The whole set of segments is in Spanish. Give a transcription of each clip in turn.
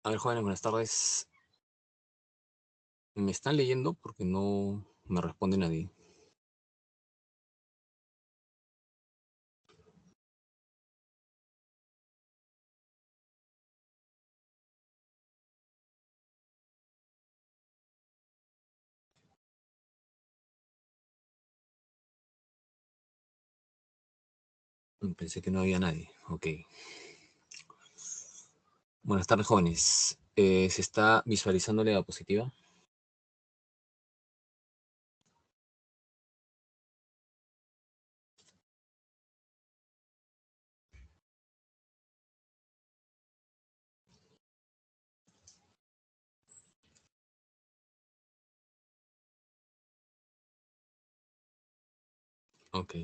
A ver, jóvenes, buenas tardes. ¿Me están leyendo? Porque no me responde nadie. Pensé que no había nadie. Ok. Buenas tardes, jóvenes. ¿Se está visualizando la diapositiva? Ok.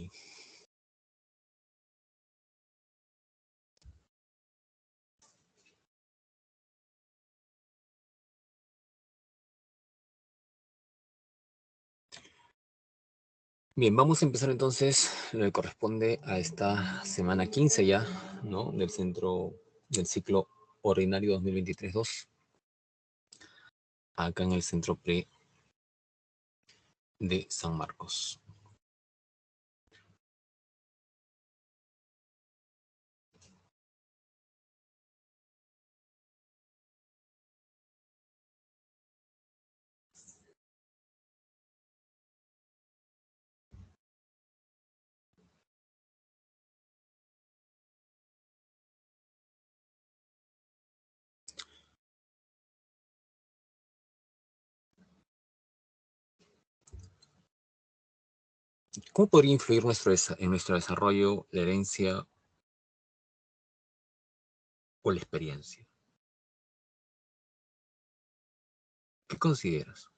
Bien, vamos a empezar entonces lo que corresponde a esta semana 15 ya, ¿no? Del centro del ciclo ordinario 2023-2, acá en el centro pre de San Marcos. ¿Cómo podría influir en nuestro desarrollo la herencia o la experiencia? ¿Qué consideras?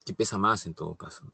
¿Qué pesa más en todo caso?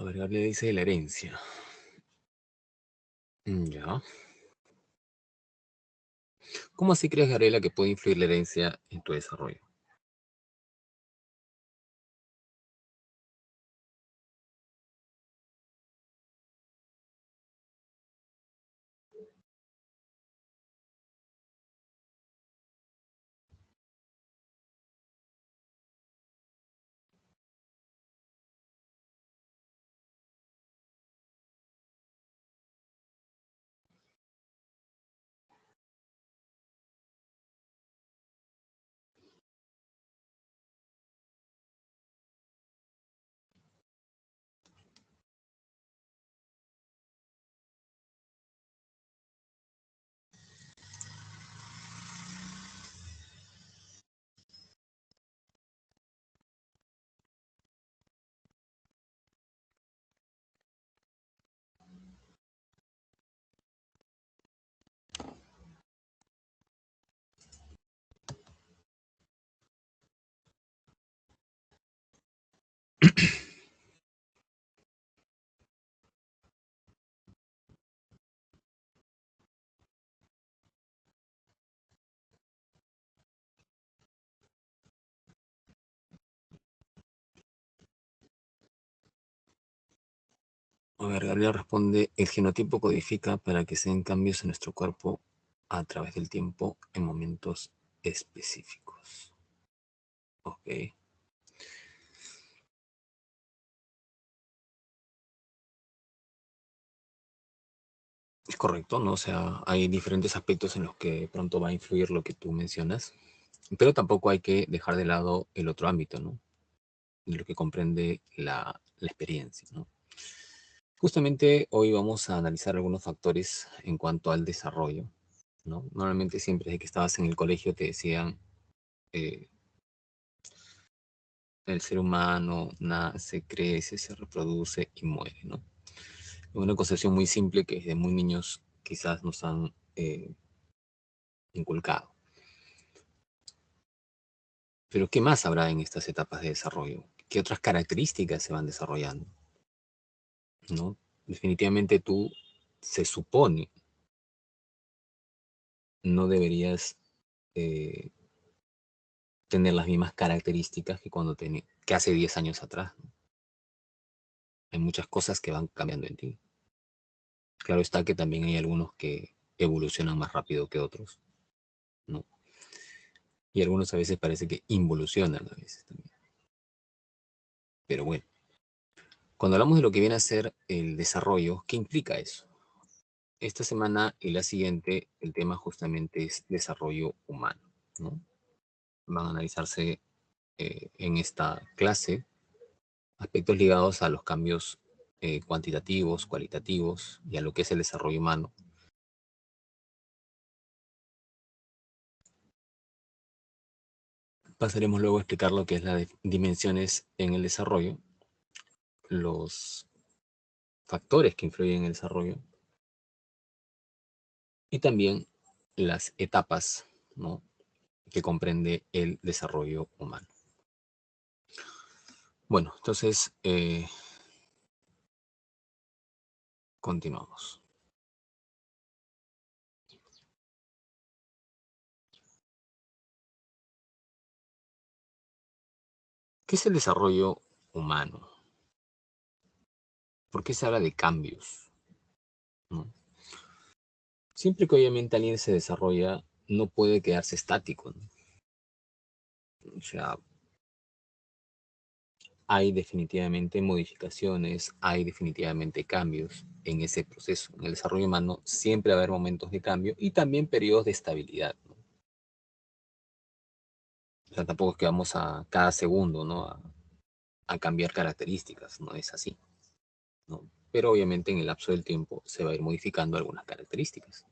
A ver, Gabriel dice de la herencia. Ya. ¿Cómo así crees, Gabriela, que puede influir la herencia en tu desarrollo? A ver, Gabriel responde, el genotipo codifica para que se den cambios en nuestro cuerpo a través del tiempo en momentos específicos. Ok. Es correcto, ¿no? O sea, hay diferentes aspectos en los que pronto va a influir lo que tú mencionas, pero tampoco hay que dejar de lado el otro ámbito, ¿no? De lo que comprende la experiencia, ¿no? Justamente hoy vamos a analizar algunos factores en cuanto al desarrollo, ¿no? Normalmente siempre desde que estabas en el colegio te decían, eh, el ser humano nace, crece, se reproduce y muere, ¿no? Una concepción muy simple que desde muy niños quizás nos han inculcado. Pero ¿qué más habrá en estas etapas de desarrollo? ¿Qué otras características se van desarrollando? ¿No? Definitivamente tú, se supone, no deberías eh, tener las mismas características que que hace 10 años atrás, ¿no? Hay muchas cosas que van cambiando en ti. Claro está que también hay algunos que evolucionan más rápido que otros, ¿no? Y algunos a veces parece que involucionan a veces también. Pero bueno, cuando hablamos de lo que viene a ser el desarrollo, ¿qué implica eso? Esta semana y la siguiente, el tema justamente es desarrollo humano, ¿no? Van a analizarse en esta clase aspectos ligados a los cambios cuantitativos, cualitativos y a lo que es el desarrollo humano. Pasaremos luego a explicar lo que es las dimensiones en el desarrollo, los factores que influyen en el desarrollo y también las etapas, ¿no?, que comprende el desarrollo humano. Bueno, entonces continuamos. ¿Qué es el desarrollo humano? ¿Por qué se habla de cambios? ¿No? Siempre que obviamente alguien se desarrolla, no puede quedarse estático, ¿no? O sea, hay definitivamente modificaciones, hay definitivamente cambios en ese proceso. En el desarrollo humano siempre va a haber momentos de cambio y también periodos de estabilidad, ¿no? O sea, tampoco es que vamos a cada segundo, ¿no?, a cambiar características, no es así, ¿no? Pero obviamente en el lapso del tiempo se va a ir modificando algunas características,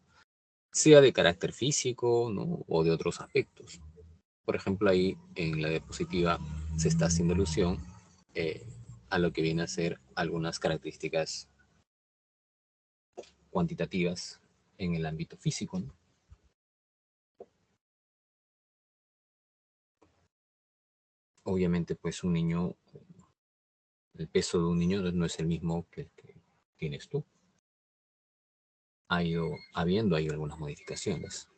sea de carácter físico, ¿no?, o de otros aspectos. Por ejemplo, ahí en la diapositiva se está haciendo alusión eh, a lo que viene a ser algunas características cuantitativas en el ámbito físico, ¿no? Obviamente, pues un niño, el peso de un niño no es el mismo que el que tienes tú. Ha ido habiendo ahí algunas modificaciones.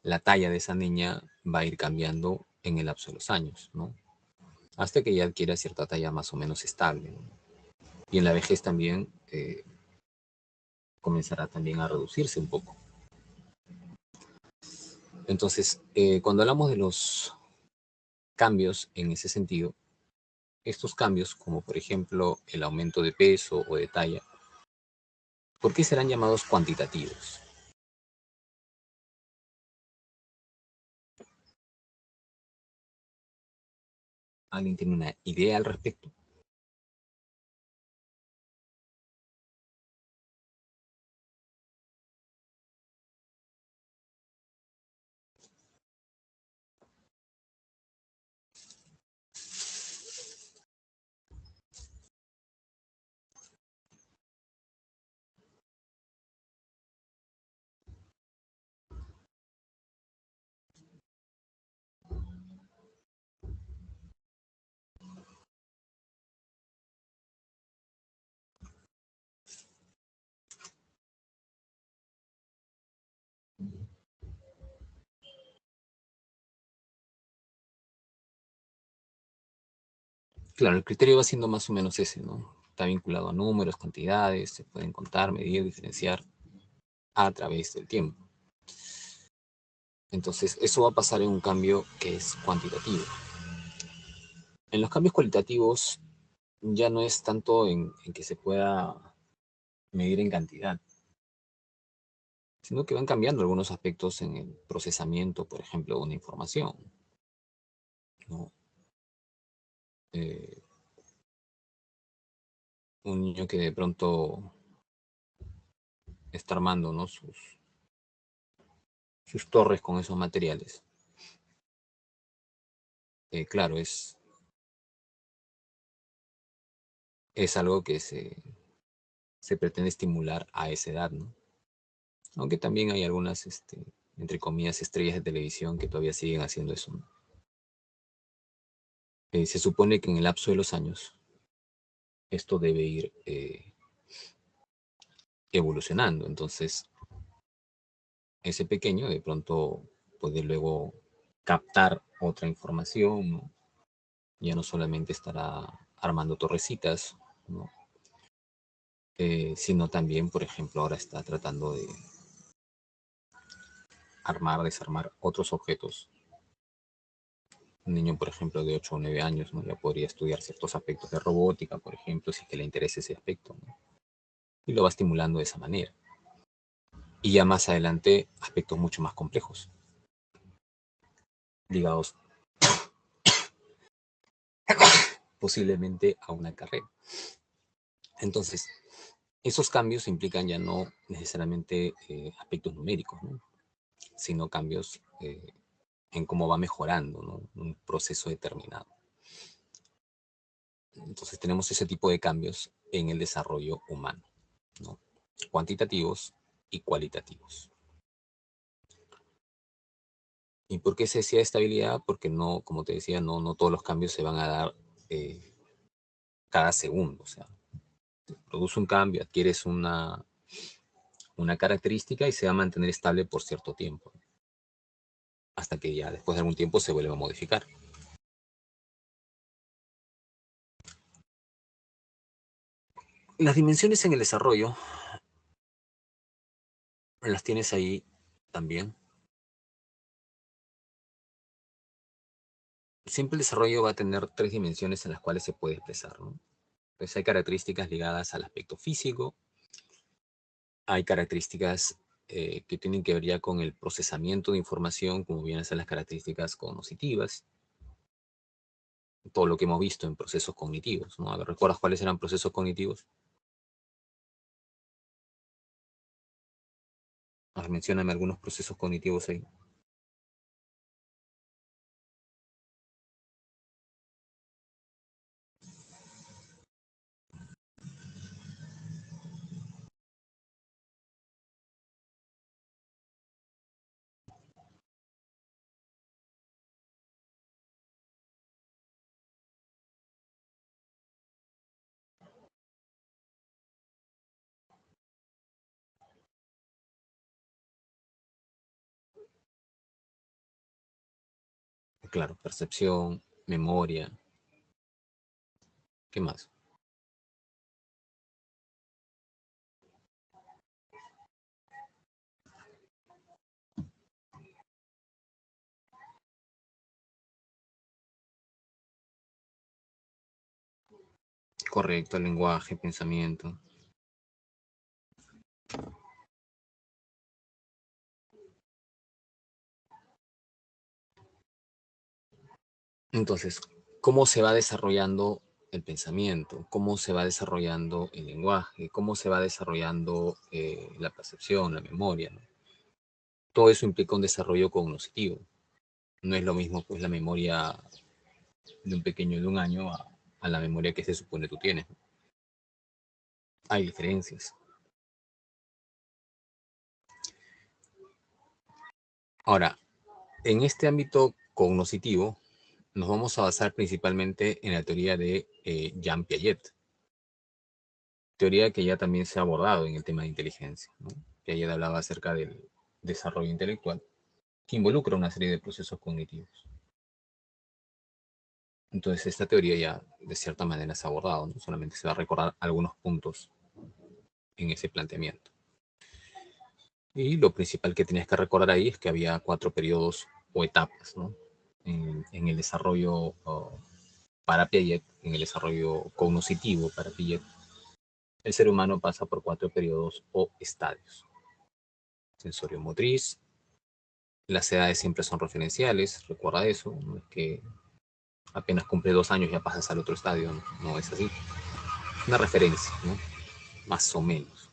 La talla de esa niña va a ir cambiando en el lapso de los años, ¿no? Hasta que ya adquiera cierta talla más o menos estable, ¿no? Y en la vejez también comenzará también a reducirse un poco. Entonces, cuando hablamos de los cambios en ese sentido, estos cambios, como por ejemplo el aumento de peso o de talla, ¿por qué serán llamados cuantitativos? ¿Alguien tiene una idea al respecto? Claro, el criterio va siendo más o menos ese, ¿no? está vinculado a números, cantidades, se pueden contar, medir, diferenciar a través del tiempo. Entonces, eso va a pasar en un cambio que es cuantitativo. En los cambios cualitativos ya no es tanto en que se pueda medir en cantidad, sino que van cambiando algunos aspectos en el procesamiento, por ejemplo, de una información, ¿no? Eh, un niño que de pronto está armando, ¿no?, sus torres con esos materiales. Claro, es algo que se pretende estimular a esa edad, ¿no? Aunque también hay algunas, entre comillas, estrellas de televisión que todavía siguen haciendo eso, ¿no? Se supone que en el lapso de los años esto debe ir evolucionando. Entonces, ese pequeño de pronto puede luego captar otra información, ¿no? Ya no solamente estará armando torrecitas, ¿no? Sino también, por ejemplo, ahora está tratando de armar, desarmar otros objetos. Un niño, por ejemplo, de 8 o 9 años, ¿no?, ya podría estudiar ciertos aspectos de robótica, por ejemplo, si es que le interesa ese aspecto, ¿no? Y lo va estimulando de esa manera. Y ya más adelante, aspectos mucho más complejos, ligados posiblemente a una carrera. Entonces, esos cambios implican ya no necesariamente aspectos numéricos, ¿no?, sino cambios en cómo va mejorando, ¿no?, un proceso determinado. Entonces tenemos ese tipo de cambios en el desarrollo humano, ¿no?, cuantitativos y cualitativos. ¿Y por qué se decía estabilidad? Porque no, como te decía, no todos los cambios se van a dar cada segundo. O sea, produce un cambio, adquieres una característica y se va a mantener estable por cierto tiempo, hasta que ya después de algún tiempo se vuelve a modificar. Las dimensiones en el desarrollo las tienes ahí también. Siempre el desarrollo va a tener tres dimensiones en las cuales se puede expresar, ¿no? Entonces hay características ligadas al aspecto físico, hay características que tienen que ver ya con el procesamiento de información, como vienen a ser las características cognitivas, todo lo que hemos visto en procesos cognitivos, ¿no? A ver, ¿recuerdas cuáles eran procesos cognitivos? A ver, mencióname algunos procesos cognitivos ahí. Claro, percepción, memoria, ¿qué más? Correcto, lenguaje, pensamiento. Entonces, ¿cómo se va desarrollando el pensamiento? ¿Cómo se va desarrollando el lenguaje? ¿Cómo se va desarrollando la percepción, la memoria, ¿no? Todo eso implica un desarrollo cognitivo. No es lo mismo, pues, la memoria de un pequeño de 1 año a la memoria que se supone tú tienes, ¿no? Hay diferencias. Ahora, en este ámbito cognitivo, nos vamos a basar principalmente en la teoría de Jean Piaget, teoría que ya también se ha abordado en el tema de inteligencia, ¿no? Piaget hablaba acerca del desarrollo intelectual, que involucra una serie de procesos cognitivos. Entonces esta teoría ya de cierta manera se ha abordado, ¿no? Solamente se va a recordar algunos puntos en ese planteamiento. Y lo principal que tenías que recordar ahí es que había 4 periodos o etapas, ¿no? En el desarrollo para Piaget, en el desarrollo cognoscitivo para Piaget, el ser humano pasa por 4 periodos o estadios. Sensorio motriz, las edades siempre son referenciales, recuerda eso, no es que apenas cumple 2 años ya pasas al otro estadio, no, no es así. Una referencia, ¿no? Más o menos.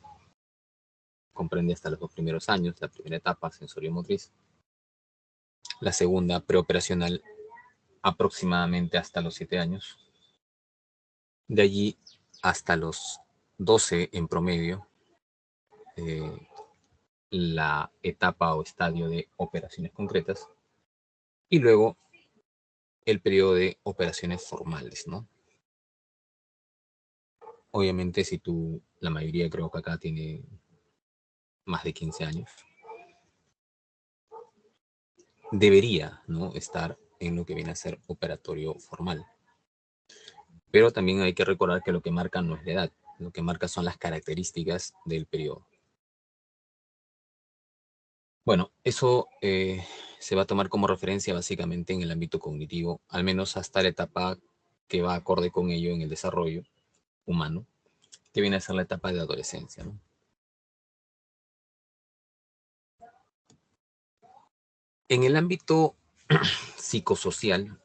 Comprende hasta los 2 primeros años, la primera etapa sensorio motriz, la segunda preoperacional aproximadamente hasta los 7 años, de allí hasta los 12 en promedio, eh, la etapa o estadio de operaciones concretas, y luego el periodo de operaciones formales, ¿no? Obviamente, si tú, la mayoría creo que acá tiene más de 15 años, debería, ¿no?, estar en lo que viene a ser operatorio formal. Pero también hay que recordar que lo que marca no es la edad, lo que marca son las características del periodo. Bueno, eso se va a tomar como referencia básicamente en el ámbito cognitivo, al menos hasta la etapa que va acorde con ello en el desarrollo humano, que viene a ser la etapa de adolescencia, ¿no? En el ámbito psicosocial,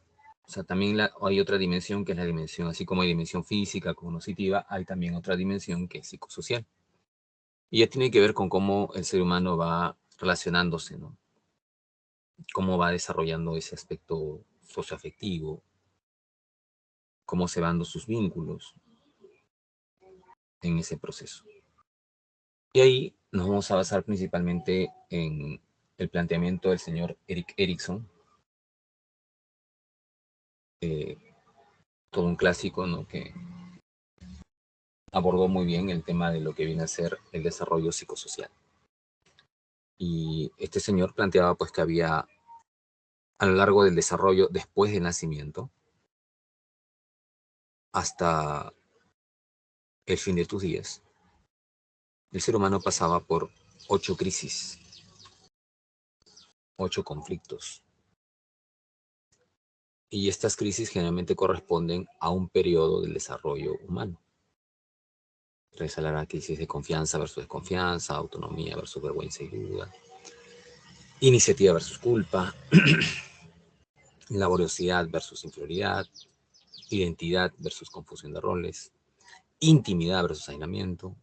o sea, también hay otra dimensión que es la dimensión, así como hay dimensión física, cognitiva, hay también otra dimensión que es psicosocial. Y ya tiene que ver con cómo el ser humano va relacionándose, ¿no? Cómo va desarrollando ese aspecto socioafectivo, cómo se van dando sus vínculos en ese proceso. Y ahí nos vamos a basar principalmente en el planteamiento del señor Erik Erikson, eh, todo un clásico, ¿no?, que abordó muy bien el tema de lo que viene a ser el desarrollo psicosocial. Y este señor planteaba pues que había a lo largo del desarrollo después del nacimiento hasta el fin de tus días, el ser humano pasaba por 8 crisis, 8 conflictos. Y estas crisis generalmente corresponden a un periodo del desarrollo humano. Entonces, a la crisis de confianza versus desconfianza, autonomía versus vergüenza y duda, iniciativa versus culpa, laboriosidad versus inferioridad, identidad versus confusión de roles, intimidad versus aislamiento,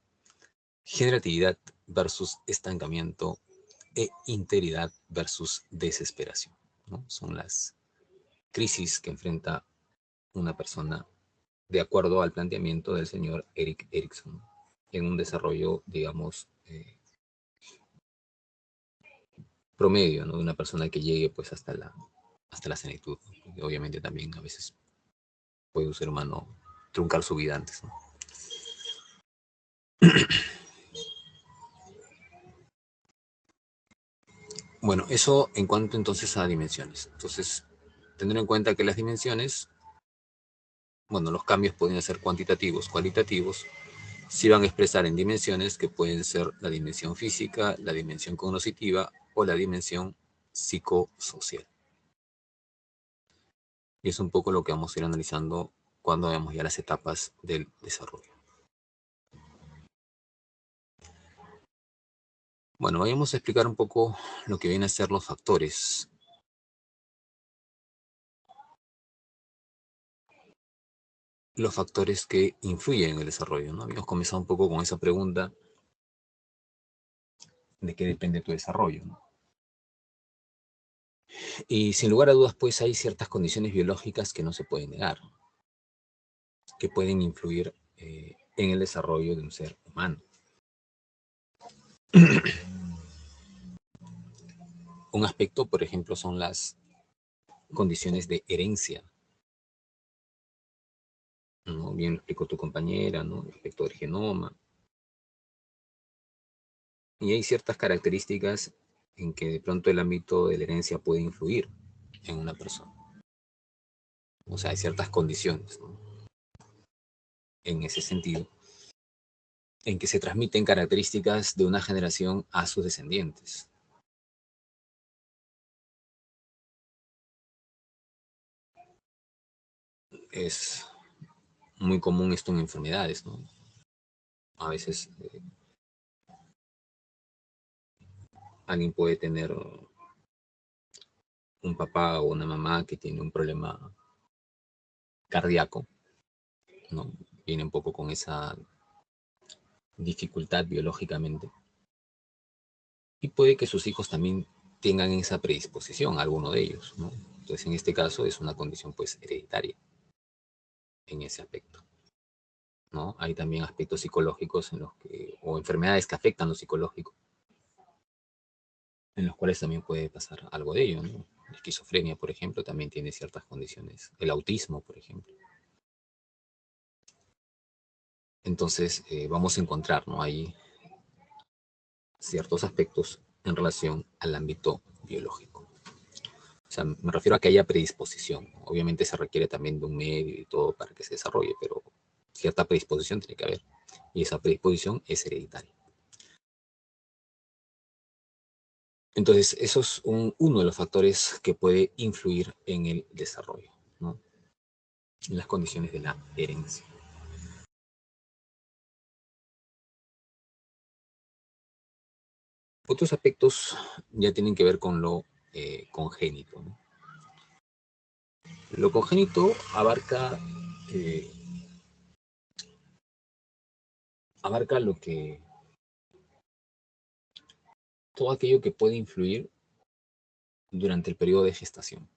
generatividad versus estancamiento e integridad versus desesperación, ¿no? Son las crisis que enfrenta una persona de acuerdo al planteamiento del señor Erik Erikson en un desarrollo, digamos, promedio, ¿no?, de una persona que llegue pues hasta la senectud, ¿no? Porque obviamente también a veces puede un ser humano truncar su vida antes, ¿no? Bueno, eso en cuanto entonces a dimensiones. Entonces, tener en cuenta que las dimensiones, bueno, los cambios pueden ser cuantitativos, cualitativos, se van a expresar en dimensiones que pueden ser la dimensión física, la dimensión cognitiva o la dimensión psicosocial. Y es un poco lo que vamos a ir analizando cuando veamos ya las etapas del desarrollo. Bueno, vamos a explicar un poco lo que vienen a ser los factores. Los factores que influyen en el desarrollo, ¿no? Habíamos comenzado un poco con esa pregunta de qué depende tu desarrollo, ¿no? Y sin lugar a dudas, pues hay ciertas condiciones biológicas que no se pueden negar, que pueden influir en el desarrollo de un ser humano. Un aspecto, por ejemplo, son las condiciones de herencia, ¿no? Bien lo explicó tu compañera, ¿no?, respecto del genoma. Y hay ciertas características en que de pronto el ámbito de la herencia puede influir en una persona. O sea, hay ciertas condiciones, ¿no? En ese sentido, en que se transmiten características de una generación a sus descendientes. Es muy común esto en enfermedades, ¿no? A veces alguien puede tener un papá o una mamá que tiene un problema cardíaco, ¿no? Viene un poco con esa dificultad biológicamente. Y puede que sus hijos también tengan esa predisposición, alguno de ellos, ¿no? Entonces, en este caso es una condición pues hereditaria en ese aspecto, ¿no? Hay también aspectos psicológicos en los que, o enfermedades que afectan lo psicológico, en los cuales también puede pasar algo de ello, ¿no? La esquizofrenia, por ejemplo, también tiene ciertas condiciones. El autismo, por ejemplo. Entonces, vamos a encontrar, ¿no? Hay ciertos aspectos en relación al ámbito biológico. O sea, me refiero a que haya predisposición. Obviamente se requiere también de un medio y todo para que se desarrolle, pero cierta predisposición tiene que haber. Y esa predisposición es hereditaria. Entonces, eso es uno de los factores que puede influir en el desarrollo, ¿no? En las condiciones de la herencia. Otros aspectos ya tienen que ver con lo congénito, ¿no? Lo congénito eh, abarca lo que, todo aquello que puede influir durante el periodo de gestación.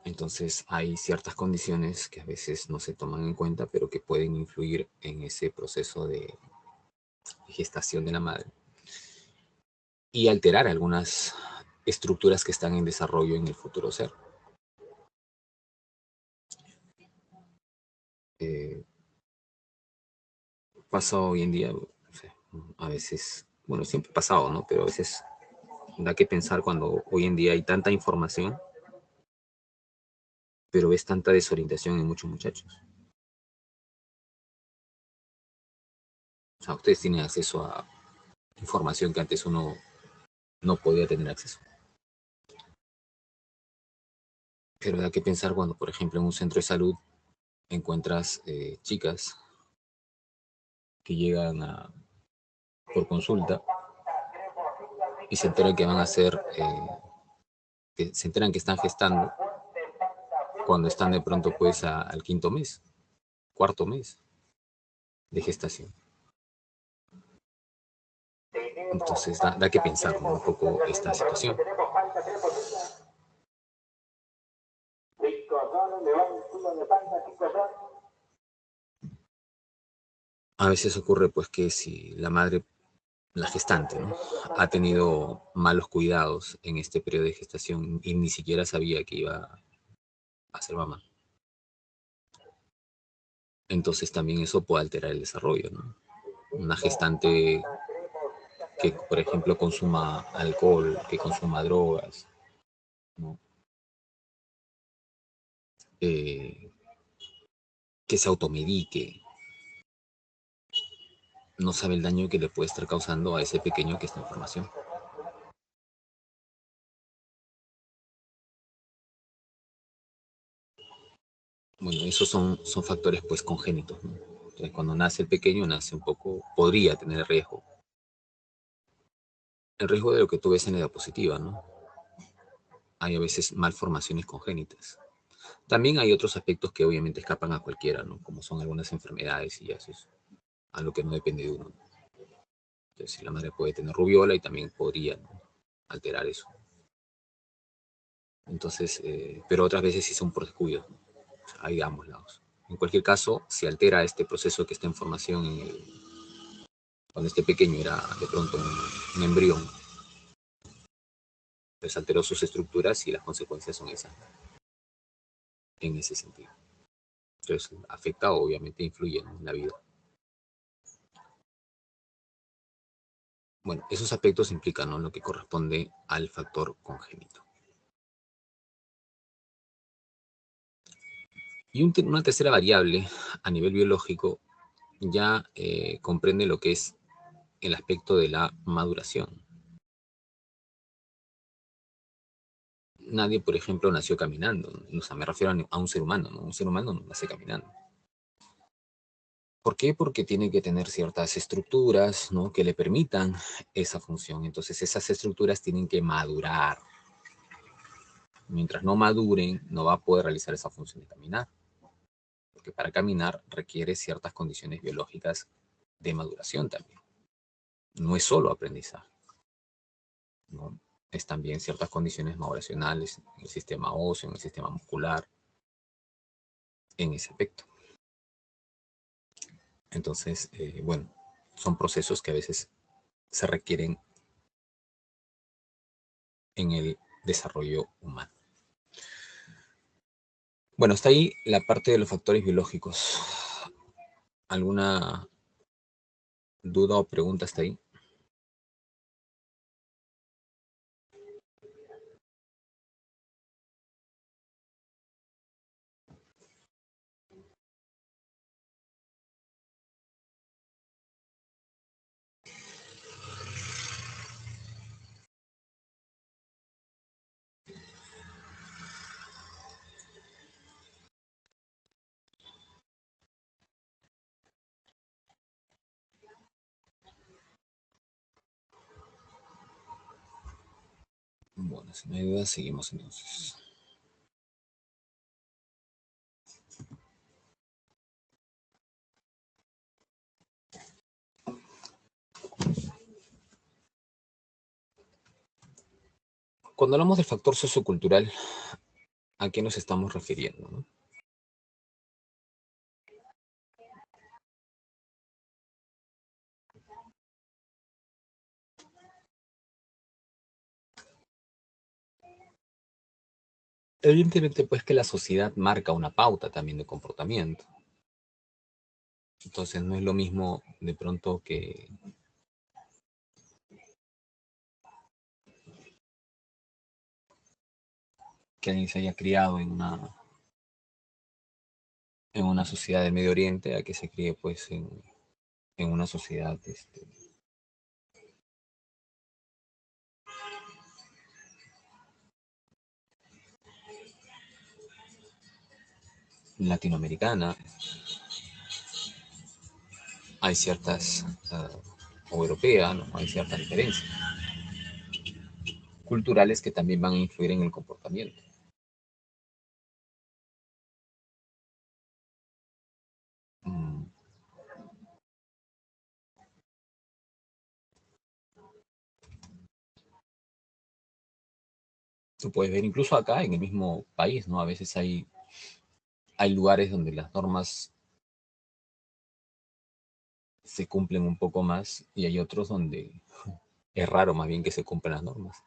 Entonces hay ciertas condiciones que a veces no se toman en cuenta, pero que pueden influir en ese proceso de gestación de la madre y alterar algunas estructuras que están en desarrollo en el futuro ser. Eh, Pasa hoy en día, o sea, a veces, bueno, siempre ha pasado, ¿no? Pero a veces da que pensar cuando hoy en día hay tanta información, pero ves tanta desorientación en muchos muchachos. O sea, ustedes tienen acceso a información que antes uno no podía tener acceso. Pero da que pensar cuando, por ejemplo, en un centro de salud encuentras chicas que llegan por consulta y se enteran que van a ser, que se enteran que están gestando cuando están de pronto pues al quinto mes, cuarto mes de gestación. Entonces da que pensar, ¿no? Un poco esta situación. A veces ocurre pues que si la madre, la gestante, ¿no? Ha tenido malos cuidados en este periodo de gestación y ni siquiera sabía que iba a ser mamá. Entonces también eso puede alterar el desarrollo, ¿no? Una gestante que, por ejemplo, consuma alcohol, que consuma drogas, ¿no? Eh, que se automedique, no sabe el daño que le puede estar causando a ese pequeño que está en formación. Bueno, esos son factores pues congénitos, ¿no? Entonces, cuando nace el pequeño, nace un poco, podría tener el riesgo de lo que tú ves en la diapositiva, ¿no? Hay a veces malformaciones congénitas. También hay otros aspectos que obviamente escapan a cualquiera, ¿no? Como son algunas enfermedades y eso es algo que no depende de uno. Entonces, la madre puede tener rubiola y también podría, ¿no? Alterar eso. Entonces, pero otras veces sí son por descuido, ¿no? O sea, hay de ambos lados. En cualquier caso, se altera este proceso que está en formación cuando este pequeño era de pronto un embrión. Pues alteró sus estructuras y las consecuencias son esas, en ese sentido. Entonces, afecta, obviamente, influye, ¿no? En la vida. Bueno, esos aspectos implican, ¿no? Lo que corresponde al factor congénito. Y una tercera variable a nivel biológico ya comprende lo que es el aspecto de la maduración. Nadie, por ejemplo, nació caminando. O sea, me refiero a un ser humano, ¿no? Un ser humano no nace caminando. ¿Por qué? Porque tiene que tener ciertas estructuras, ¿no? Que le permitan esa función. Entonces, esas estructuras tienen que madurar. Mientras no maduren, no va a poder realizar esa función de caminar. Porque para caminar requiere ciertas condiciones biológicas de maduración también. No es solo aprendizaje, ¿no? Es también ciertas condiciones maduracionales en el sistema óseo, en el sistema muscular, en ese aspecto. Entonces, bueno, son procesos que a veces se requieren en el desarrollo humano. Bueno, está ahí la parte de los factores biológicos. ¿Alguna duda o pregunta hasta ahí? Bueno, si no hay duda, seguimos entonces. Cuando hablamos del factor sociocultural, ¿a qué nos estamos refiriendo, no? Evidentemente, pues que la sociedad marca una pauta también de comportamiento. Entonces, no es lo mismo de pronto que alguien se haya criado en una sociedad del Medio Oriente a que se críe pues en una sociedad latinoamericana. Hay ciertas, o europea, ¿no? Hay ciertas diferencias culturales que también van a influir en el comportamiento. Mm, Tú puedes ver incluso acá en el mismo país, ¿no? A veces hay lugares donde las normas se cumplen un poco más y hay otros donde es raro más bien que se cumplan las normas.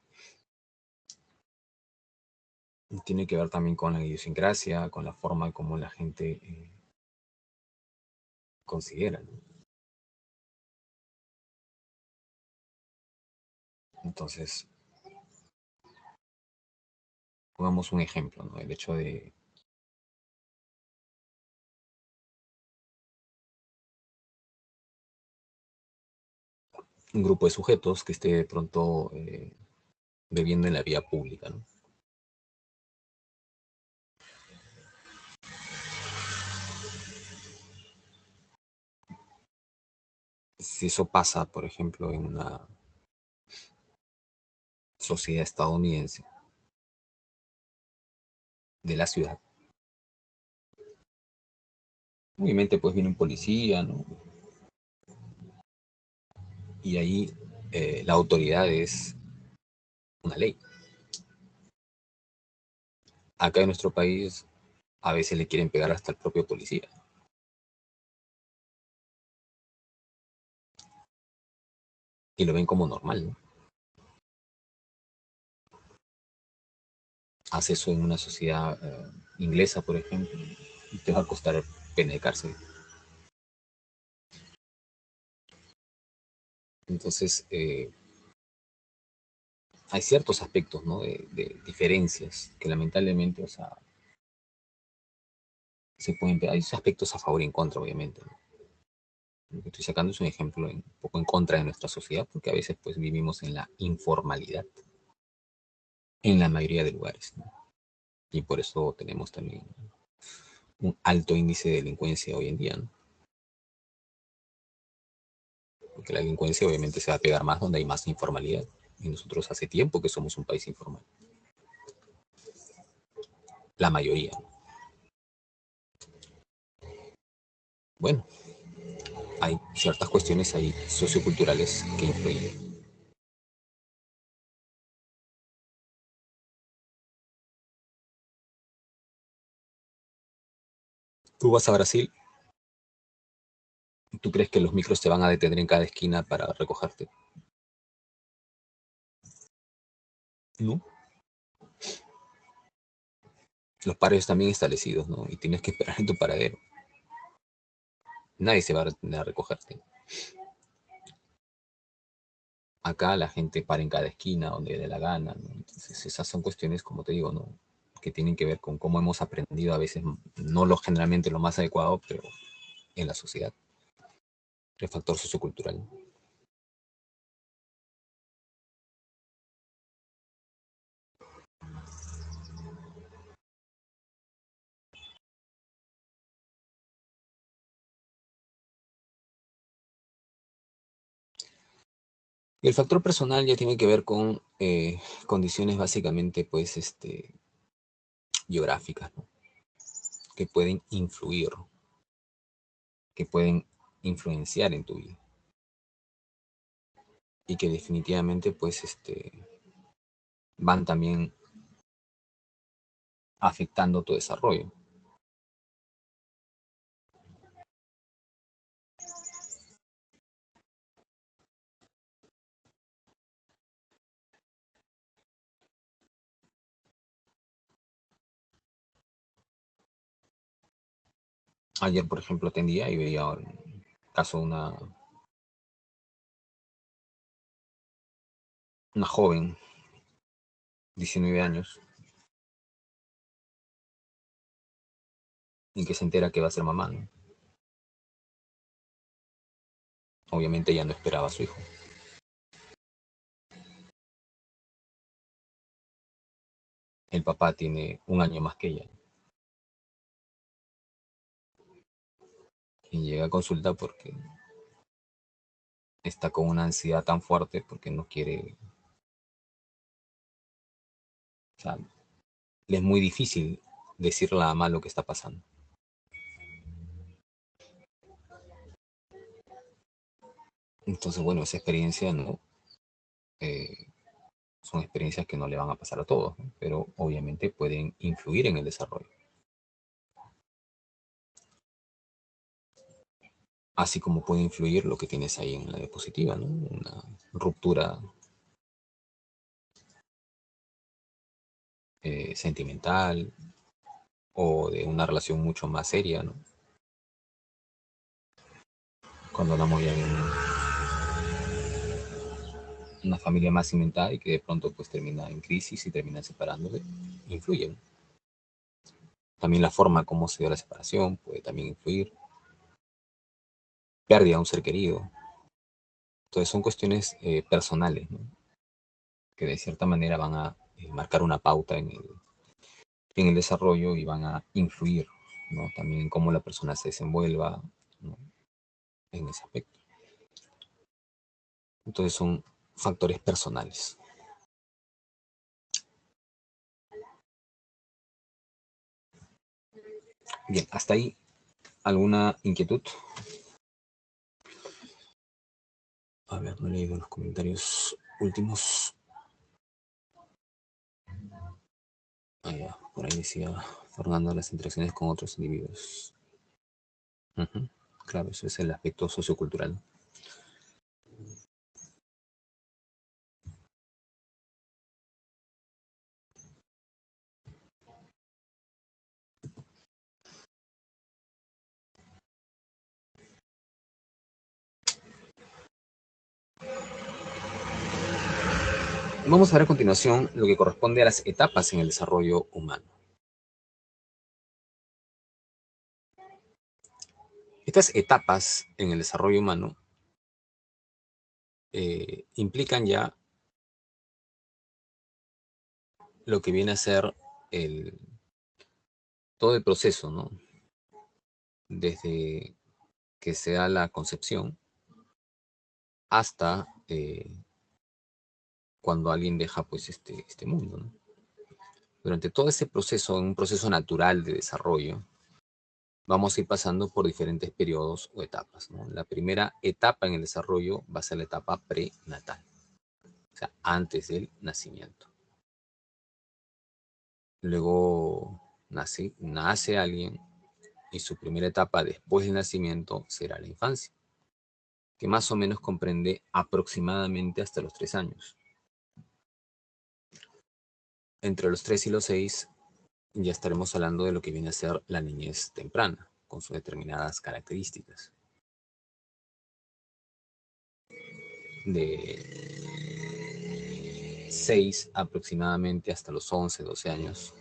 Tiene que ver también con la idiosincrasia, con la forma como la gente considera, ¿no? Entonces, pongamos un ejemplo, ¿no? El hecho de un grupo de sujetos que esté de pronto bebiendo en la vía pública, ¿no? Si eso pasa, por ejemplo, en una sociedad estadounidense de la ciudad, obviamente pues viene un policía, ¿no? Y ahí la autoridad es una ley. Acá en nuestro país a veces le quieren pegar hasta el propio policía. Y lo ven como normal, ¿no? Haz eso en una sociedad inglesa, por ejemplo, y te va a costar pena de cárcel. Entonces, hay ciertos aspectos, ¿no? De diferencias que lamentablemente, o sea, Se pueden ver, hay aspectos a favor y en contra, obviamente, ¿no? Lo que estoy sacando es un ejemplo un poco en contra de nuestra sociedad, porque a veces pues vivimos en la informalidad en la mayoría de lugares, ¿no? Y por eso tenemos también un alto índice de delincuencia hoy en día, ¿no? Porque la delincuencia obviamente se va a pegar más donde hay más informalidad. Y nosotros hace tiempo que somos un país informal. La mayoría, ¿no? Bueno, hay ciertas cuestiones ahí socioculturales que influyen. Tú vas a Brasil, ¿tú crees que los micros te van a detener en cada esquina para recogerte? No. Los pares también establecidos, ¿no? Y tienes que esperar en tu paradero. Nadie se va a detener a recogerte. Acá la gente para en cada esquina donde le dé la gana, ¿no? Entonces esas son cuestiones, como te digo, ¿no? Que tienen que ver con cómo hemos aprendido a veces, no lo generalmente lo más adecuado, pero en la sociedad, el factor sociocultural. Y el factor personal ya tiene que ver con condiciones básicamente, pues, geográficas, ¿no? Que pueden influir, que pueden influenciar en tu vida y que definitivamente, pues, van también afectando tu desarrollo. Ayer, por ejemplo, atendía y veía un caso de una joven, 19 años, en que se entera que va a ser mamá, ¿no? Obviamente ella no esperaba a su hijo. El papá tiene un año más que ella y llega a consulta porque está con una ansiedad tan fuerte porque no quiere, o sea, le es muy difícil decirle a la mamá lo que está pasando. Entonces, bueno, esa experiencia no, eh, son experiencias que no le van a pasar a todos, ¿no? Pero obviamente pueden influir en el desarrollo. Así como puede influir lo que tienes ahí en la diapositiva, ¿no? Una ruptura sentimental o de una relación mucho más seria, ¿no? Cuando hablamos ya de una familia más cimentada y que de pronto pues termina en crisis y termina separándose, influye, ¿no? También la forma como se dio la separación puede también influir. Pérdida de un ser querido. Entonces son cuestiones personales, ¿no? Que de cierta manera van a marcar una pauta en el desarrollo y van a influir, ¿no? También en cómo la persona se desenvuelva, ¿no? En ese aspecto. Entonces son factores personales. Bien, hasta ahí, ¿alguna inquietud? A ver, no he leído los comentarios últimos. Ah, ya, por ahí decía Fernando las interacciones con otros individuos. Ujú. Claro, eso es el aspecto sociocultural. Vamos a ver a continuación lo que corresponde a las etapas en el desarrollo humano. Estas etapas en el desarrollo humano implican ya lo que viene a ser todo el proceso, ¿no? Desde que se da la concepción hasta cuando alguien deja pues este mundo, ¿no? Durante todo ese proceso, un proceso natural de desarrollo, vamos a ir pasando por diferentes periodos o etapas, ¿no? La primera etapa en el desarrollo va a ser la etapa prenatal, o sea, antes del nacimiento. Luego nace alguien y su primera etapa después del nacimiento será la infancia, que más o menos comprende aproximadamente hasta los 3 años. Entre los 3 y los 6 ya estaremos hablando de lo que viene a ser la niñez temprana, con sus determinadas características. De 6 aproximadamente hasta los 11, 12 años,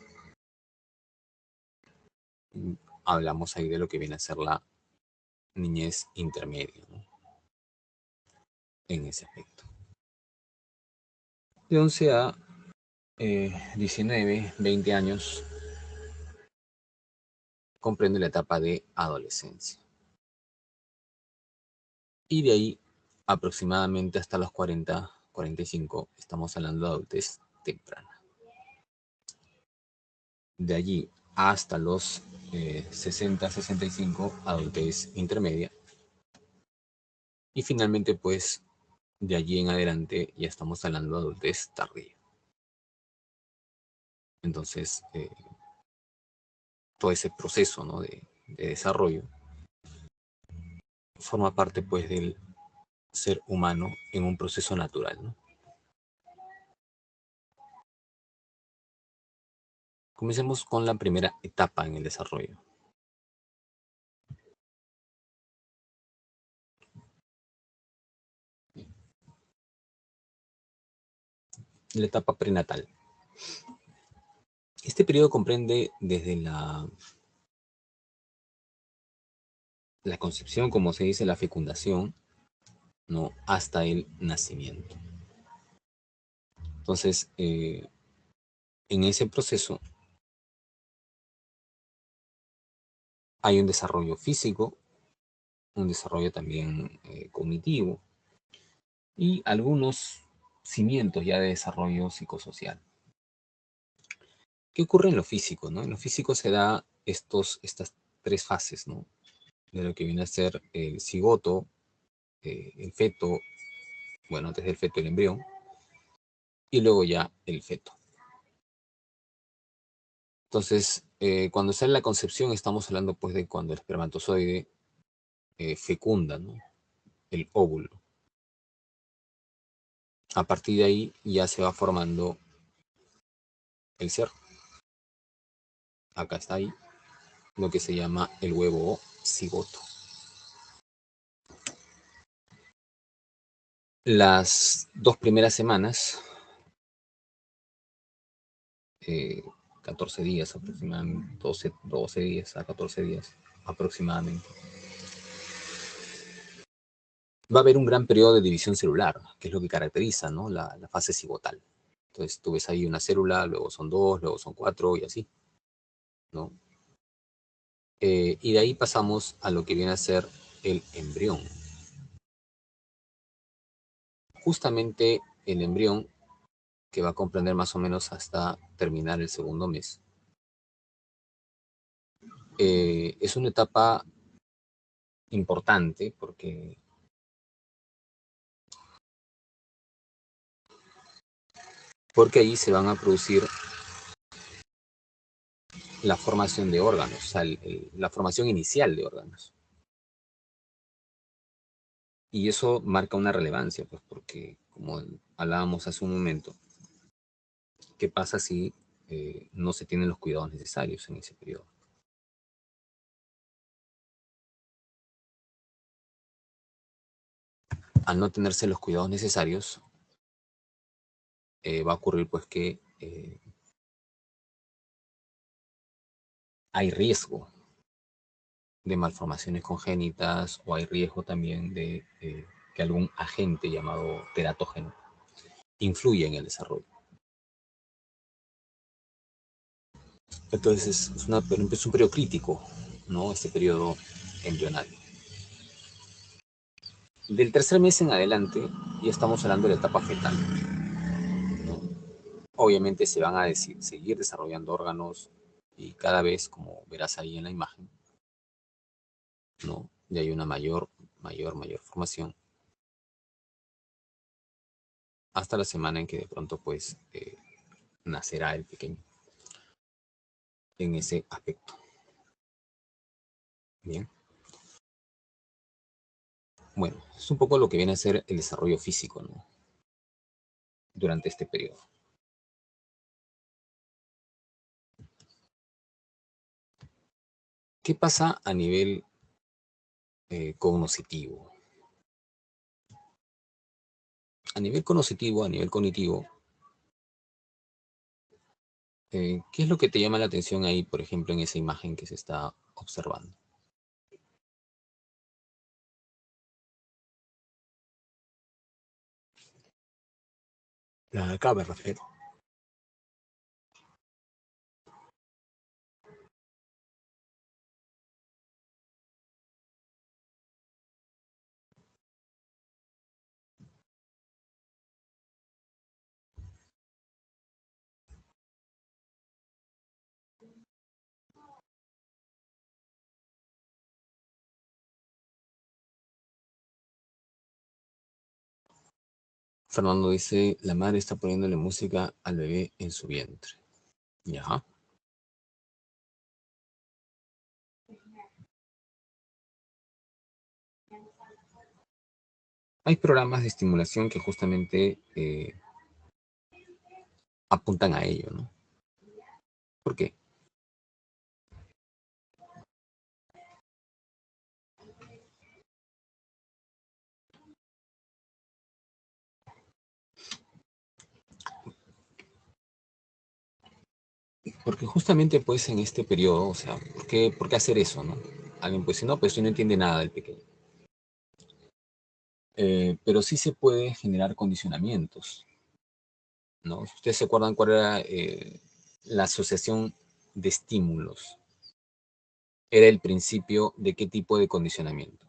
hablamos ahí de lo que viene a ser la niñez intermedia, ¿no? En ese aspecto. De 11 a 19, 20 años, comprende la etapa de adolescencia. Y de ahí aproximadamente hasta los 40, 45, estamos hablando de adultez temprana. De allí hasta los 60, 65, adultez intermedia. Y finalmente, pues, de allí en adelante ya estamos hablando de adultez tardía. Entonces, todo ese proceso, ¿no?, de desarrollo forma parte, pues, del ser humano en un proceso natural, ¿no? Comencemos con la primera etapa en el desarrollo. La etapa prenatal. Este periodo comprende desde la concepción, como se dice, la fecundación, ¿no?, hasta el nacimiento. Entonces, en ese proceso hay un desarrollo físico, un desarrollo también cognitivo y algunos cimientos ya de desarrollo psicosocial. ¿Qué ocurre en lo físico, no? En lo físico se da estas 3 fases, ¿no? De lo que viene a ser el cigoto, el feto, bueno, antes del feto el embrión, y luego ya el feto. Entonces, cuando sale la concepción, estamos hablando pues de cuando el espermatozoide fecunda, ¿no?, el óvulo. A partir de ahí ya se va formando el ser. Acá está ahí lo que se llama el huevo o cigoto. Las 2 primeras semanas, 14 días aproximadamente, 12 días a 14 días aproximadamente, va a haber un gran periodo de división celular, que es lo que caracteriza, ¿no?, la fase cigotal. Entonces tú ves ahí una célula, luego son 2, luego son 4 y así, ¿no? Y de ahí pasamos a lo que viene a ser el embrión. Justamente el embrión, que va a comprender más o menos hasta terminar el segundo mes, es una etapa importante porque ahí se van a producir la formación de órganos, o sea, la formación inicial de órganos. Y eso marca una relevancia, pues porque, como hablábamos hace un momento, ¿qué pasa si no se tienen los cuidados necesarios en ese periodo? Al no tenerse los cuidados necesarios, va a ocurrir pues que hay riesgo de malformaciones congénitas o hay riesgo también de que algún agente llamado teratógeno influya en el desarrollo. Entonces es un periodo crítico, ¿no? Este periodo embrionario. Del tercer mes en adelante ya estamos hablando de la etapa fetal, ¿no? Obviamente se van a seguir desarrollando órganos y cada vez, como verás ahí en la imagen, ¿no? Y hay una mayor formación hasta la semana en que de pronto pues nacerá el pequeño en ese aspecto. Bien. Bueno, es un poco lo que viene a ser el desarrollo físico, ¿no? Durante este periodo. ¿Qué pasa a nivel cognoscitivo? A nivel cognitivo, ¿qué es lo que te llama la atención ahí, por ejemplo, en esa imagen que se está observando? La de acá me refiero. Fernando dice, la madre está poniéndole música al bebé en su vientre. Ya. Hay programas de estimulación que justamente apuntan a ello, ¿no? ¿Por qué? Porque justamente pues en este periodo, o sea, ¿por qué hacer eso, no? Alguien puede decir, no, pues tú no entiende nada del pequeño. Pero sí se puede generar condicionamientos, ¿no? Si ustedes se acuerdan cuál era la asociación de estímulos, era el principio de qué tipo de condicionamiento.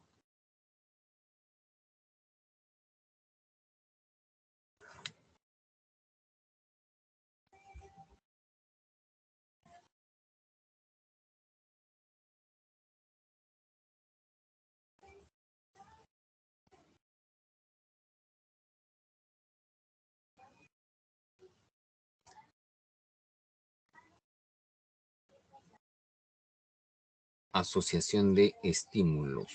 Asociación de estímulos.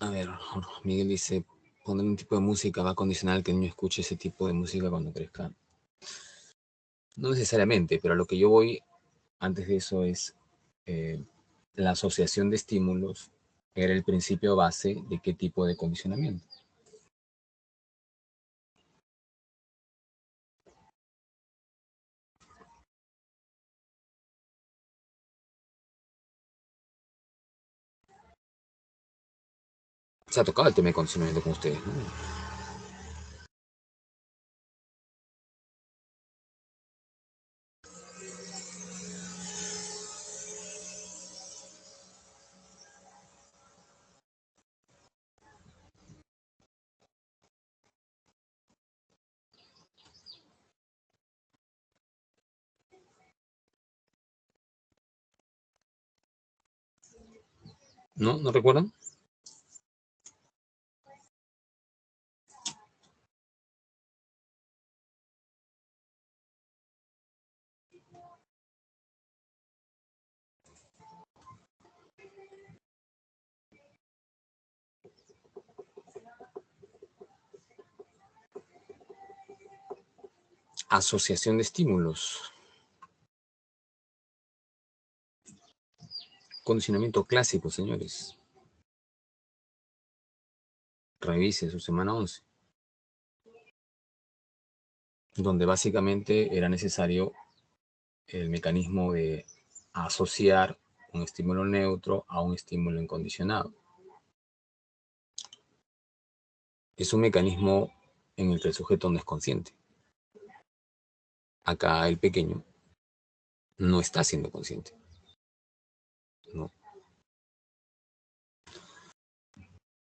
A ver, Miguel dice, poner un tipo de música va a condicionar que el niño escuche ese tipo de música cuando crezca. No necesariamente, pero a lo que yo voy antes de eso es eh, la asociación de estímulos era el principio base de qué tipo de condicionamiento. Se ha tocado el tema de condicionamiento con ustedes, ¿no? ¿No? ¿No recuerdan? Asociación de estímulos. Condicionamiento clásico, señores. Revise su semana 11, donde básicamente era necesario el mecanismo de asociar un estímulo neutro a un estímulo incondicionado. Es un mecanismo en el que el sujeto no es consciente. Acá el pequeño no está siendo consciente. No.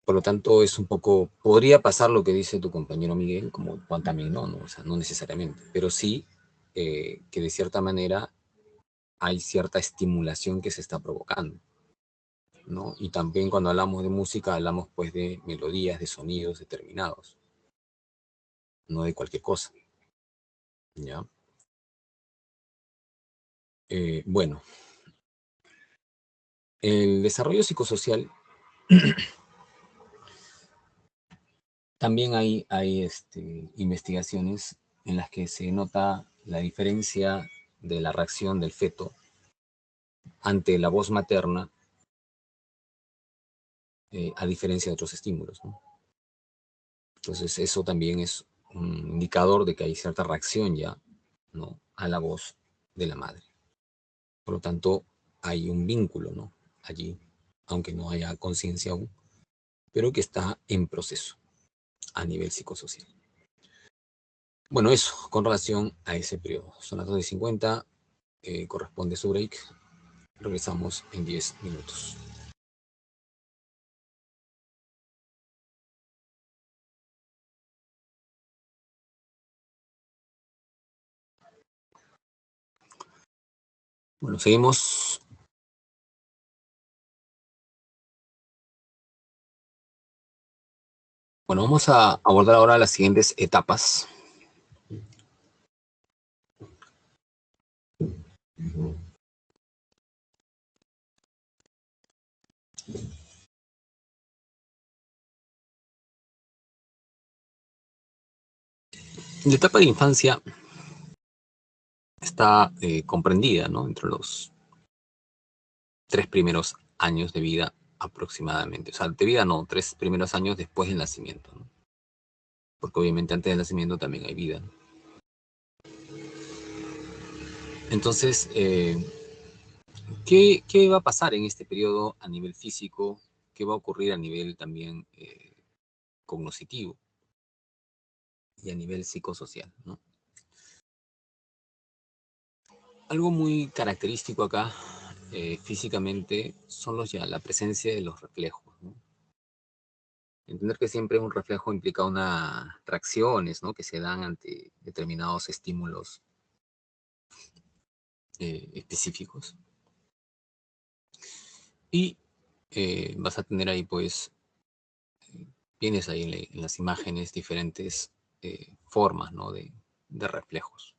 Por lo tanto, es un poco, podría pasar lo que dice tu compañero Miguel, como Juan también no, o sea, no necesariamente, pero sí que de cierta manera hay cierta estimulación que se está provocando, ¿no? Y también cuando hablamos de música, hablamos pues de melodías, de sonidos determinados, no de cualquier cosa, ¿ya? Bueno, el desarrollo psicosocial, también hay investigaciones en las que se nota la diferencia de la reacción del feto ante la voz materna, a diferencia de otros estímulos, ¿no? Entonces eso también es un indicador de que hay cierta reacción ya, ¿no?, a la voz de la madre. Por lo tanto, hay un vínculo, ¿no?, allí, aunque no haya conciencia aún, pero que está en proceso a nivel psicosocial. Bueno, eso, con relación a ese periodo. Son las 2:50, corresponde su break. Regresamos en 10 minutos. Bueno, seguimos. Bueno, vamos a abordar ahora las siguientes etapas. La etapa de infancia está comprendida, ¿no?, entre los 3 primeros años de vida aproximadamente. O sea, de vida no, 3 primeros años después del nacimiento, ¿no? Porque obviamente antes del nacimiento también hay vida, ¿no? Entonces, ¿qué va a pasar en este periodo a nivel físico? ¿Qué va a ocurrir a nivel también cognoscitivo y a nivel psicosocial, ¿no? Algo muy característico acá, físicamente, son la presencia de los reflejos, ¿no? Entender que siempre un reflejo implica unas reacciones, ¿no?, que se dan ante determinados estímulos específicos. Y vas a tener ahí, pues, tienes ahí en las imágenes diferentes formas, ¿no?, de reflejos.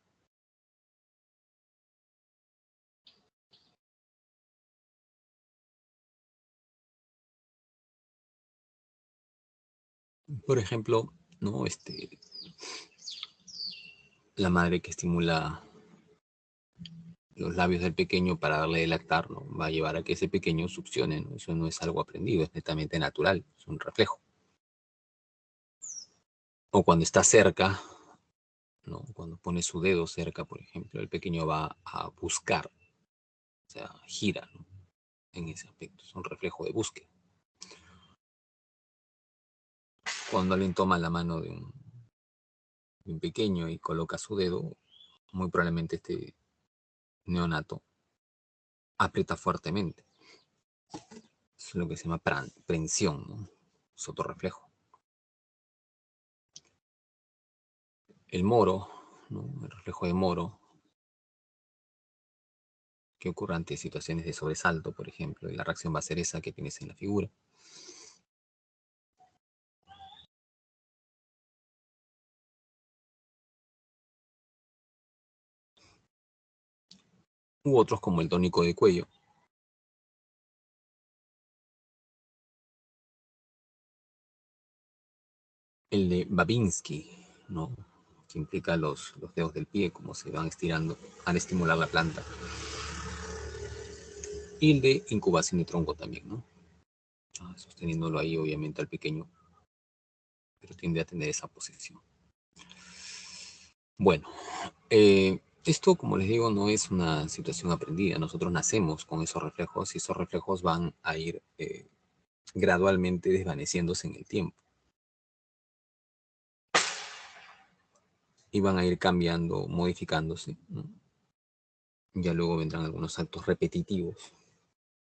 Por ejemplo, ¿no?, la madre que estimula los labios del pequeño para darle de lactar, ¿no?, va a llevar a que ese pequeño succione, ¿no? Eso no es algo aprendido, es netamente natural, es un reflejo. O cuando está cerca, ¿no?, cuando pone su dedo cerca, por ejemplo, el pequeño va a buscar, o sea, gira, ¿no?, en ese aspecto, es un reflejo de búsqueda. Cuando alguien toma la mano de un pequeño y coloca su dedo, muy probablemente este neonato aprieta fuertemente. Es lo que se llama prensión, ¿no? Es otro reflejo. El moro, ¿no?, el reflejo de moro, que ocurre ante situaciones de sobresalto, por ejemplo, y la reacción va a ser esa que tienes en la figura. U otros como el tónico de cuello, el de Babinski, ¿no?, que implica los dedos del pie, como se van estirando al estimular la planta. Y el de incubación de tronco también, ¿no? Sosteniéndolo ahí, obviamente, al pequeño, pero tiende a tener esa posición. Bueno, esto, como les digo, no es una situación aprendida. Nosotros nacemos con esos reflejos y esos reflejos van a ir gradualmente desvaneciéndose en el tiempo. Y van a ir cambiando, modificándose, ¿no? Ya luego vendrán algunos actos repetitivos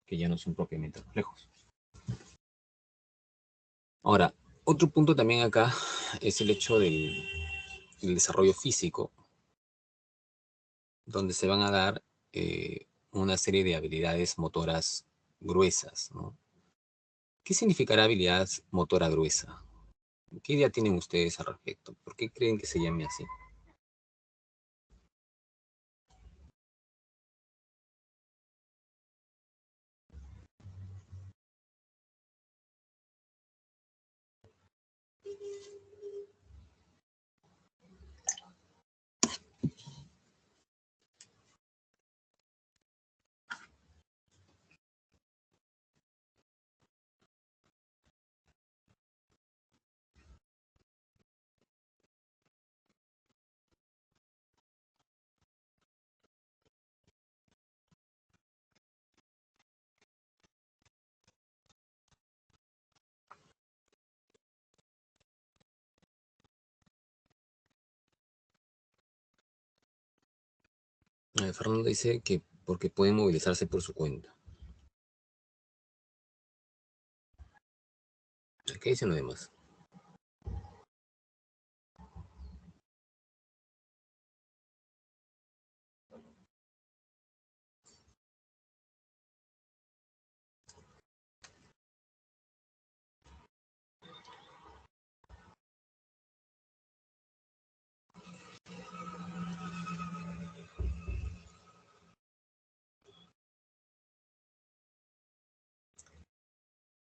que ya no son propiamente reflejos. Ahora, otro punto también acá es el hecho del desarrollo físico, donde se van a dar una serie de habilidades motoras gruesas, ¿no? ¿Qué significará habilidad motora gruesa? ¿Qué idea tienen ustedes al respecto? ¿Por qué creen que se llame así? Fernando dice que porque pueden movilizarse por su cuenta. ¿Qué dicen los demás?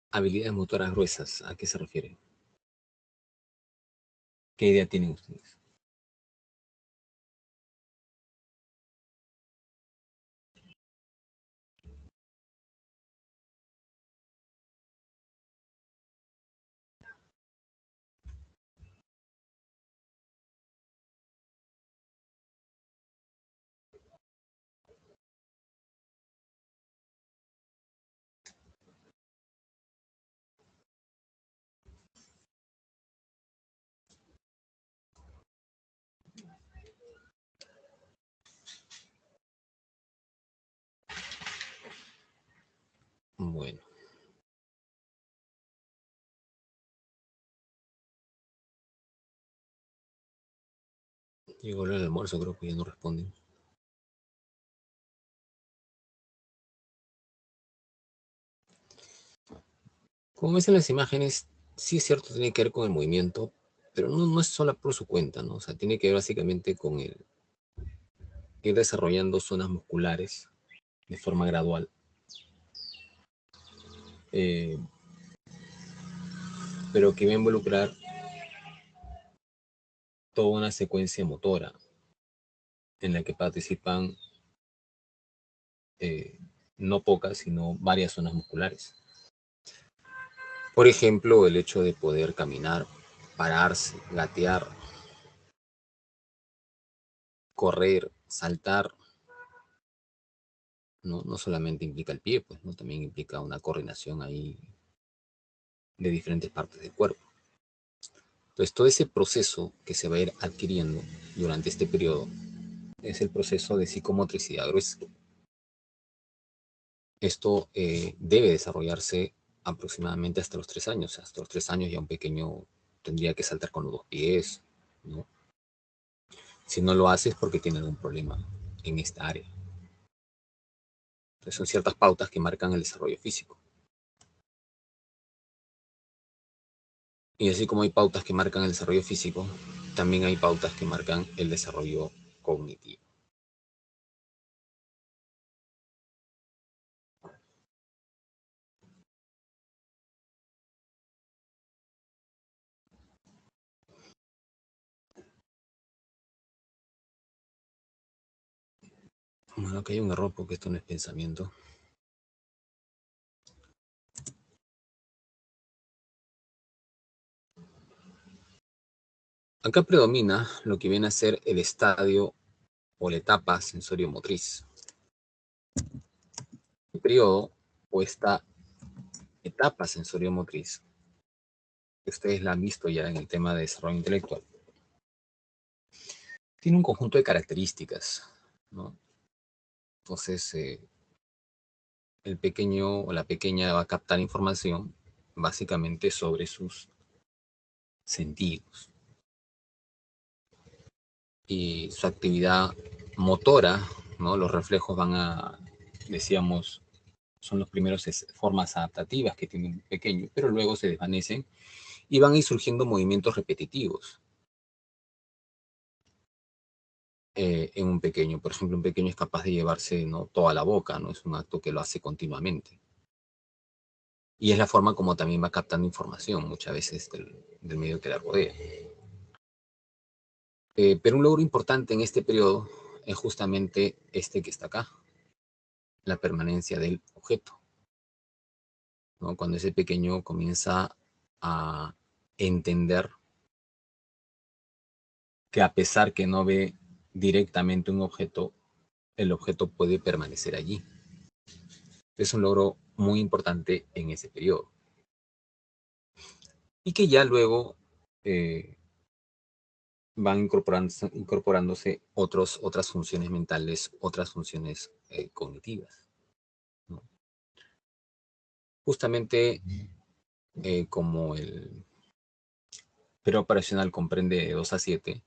Habilidades motoras gruesas, ¿a qué se refiere? ¿Qué idea tienen ustedes? Bueno, llegó el almuerzo, creo que ya no responden. Como ves en las imágenes, sí es cierto, tiene que ver con el movimiento, pero no es solo por su cuenta, ¿no? O sea, tiene que ver básicamente con el ir desarrollando zonas musculares de forma gradual, eh, pero que va a involucrar toda una secuencia motora en la que participan eh, no pocas, sino varias zonas musculares. Por ejemplo, el hecho de poder caminar, pararse, gatear, correr, saltar, no solamente implica el pie, pues, ¿no? También implica una coordinación ahí de diferentes partes del cuerpo. Entonces, todo ese proceso que se va a ir adquiriendo durante este periodo es el proceso de psicomotricidad gruesa. Esto debe desarrollarse aproximadamente hasta los 3 años. Hasta los 3 años ya un pequeño tendría que saltar con los 2 pies, ¿no? Si no lo hace es porque tiene algún problema en esta área. Entonces, son ciertas pautas que marcan el desarrollo físico. Y así como hay pautas que marcan el desarrollo físico, también hay pautas que marcan el desarrollo cognitivo. Bueno, que hay un error porque esto no es pensamiento. Acá predomina lo que viene a ser el estadio o la etapa sensorio-motriz. El periodo o esta etapa sensorio-motriz, que ustedes la han visto ya en el tema de desarrollo intelectual, tiene un conjunto de características, ¿no? Entonces, el pequeño o la pequeña va a captar información básicamente sobre sus sentidos. Y su actividad motora, ¿no? Los reflejos van a, decíamos, son los primeros formas adaptativas que tiene un pequeño, pero luego se desvanecen y van a ir surgiendo movimientos repetitivos en un pequeño. Por ejemplo, un pequeño es capaz de llevarse, ¿no?, toda la boca, ¿no? Es un acto que lo hace continuamente. Y es la forma como también va captando información muchas veces del medio que la rodea. Pero un logro importante en este periodo es justamente este que está acá, la permanencia del objeto, ¿no? Cuando ese pequeño comienza a entender que a pesar que no ve directamente un objeto, el objeto puede permanecer allí. Es un logro muy importante en ese periodo. Y que ya luego van incorporándose otras funciones mentales, otras funciones cognitivas, ¿no? Justamente como el preoperacional comprende de 2 a 7,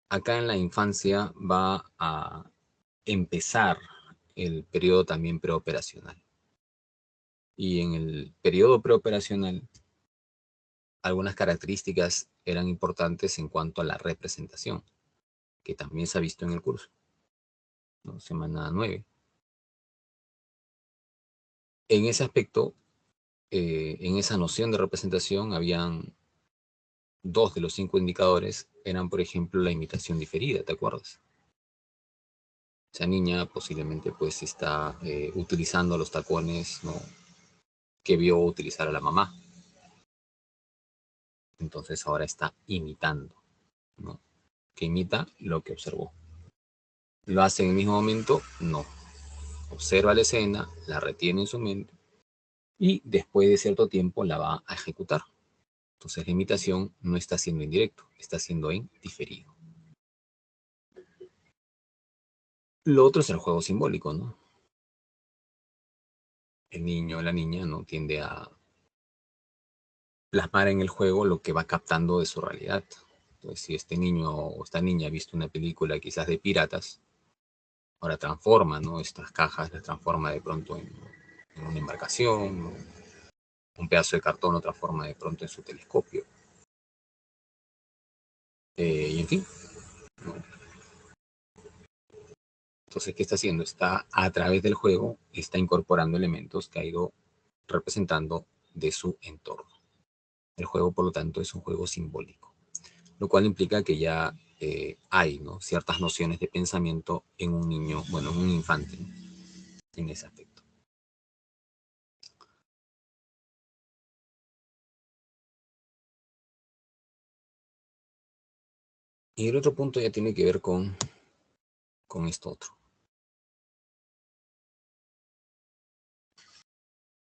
acá en la infancia va a empezar el periodo también preoperacional. Y en el periodo preoperacional, algunas características eran importantes en cuanto a la representación, que también se ha visto en el curso, ¿no? Semana 9. En ese aspecto, en esa noción de representación, habían 2 de los 5 indicadores, eran, por ejemplo, la imitación diferida, ¿te acuerdas? Esa niña posiblemente pues está utilizando los tacones, ¿no?, que vio utilizar a la mamá. Entonces ahora está imitando, ¿no? Que imita lo que observó. ¿Lo hace en el mismo momento? No. Observa la escena, la retiene en su mente y después de cierto tiempo la va a ejecutar. Entonces la imitación no está siendo en directo, está siendo en diferido. Lo otro es el juego simbólico, ¿no? El niño o la niña no tiende a plasmar en el juego lo que va captando de su realidad. Entonces, si este niño o esta niña ha visto una película quizás de piratas, ahora transforma, ¿no?, estas cajas, las transforma de pronto en una embarcación, ¿no? Un pedazo de cartón lo transforma de pronto en su telescopio. Y en fin, ¿no? Entonces, ¿qué está haciendo? Está a través del juego, está incorporando elementos que ha ido representando de su entorno. El juego, por lo tanto, es un juego simbólico, lo cual implica que ya hay, ¿no?, ciertas nociones de pensamiento en un niño, bueno, en un infante, ¿no?, en ese aspecto. Y el otro punto ya tiene que ver con esto otro.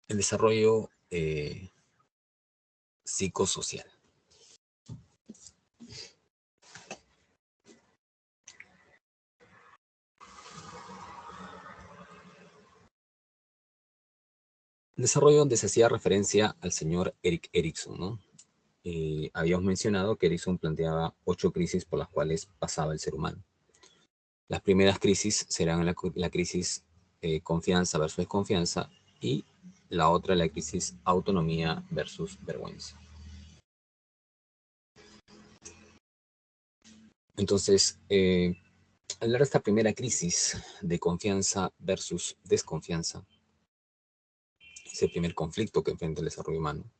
El desarrollo psicosocial. El desarrollo donde se hacía referencia al señor Erik Erikson, ¿no? Habíamos mencionado que Erikson planteaba 8 crisis por las cuales pasaba el ser humano. Las primeras crisis serán la crisis confianza versus desconfianza y la otra la crisis autonomía versus vergüenza. Entonces, al hablar de esta primera crisis de confianza versus desconfianza, es el primer conflicto que enfrenta el desarrollo humano.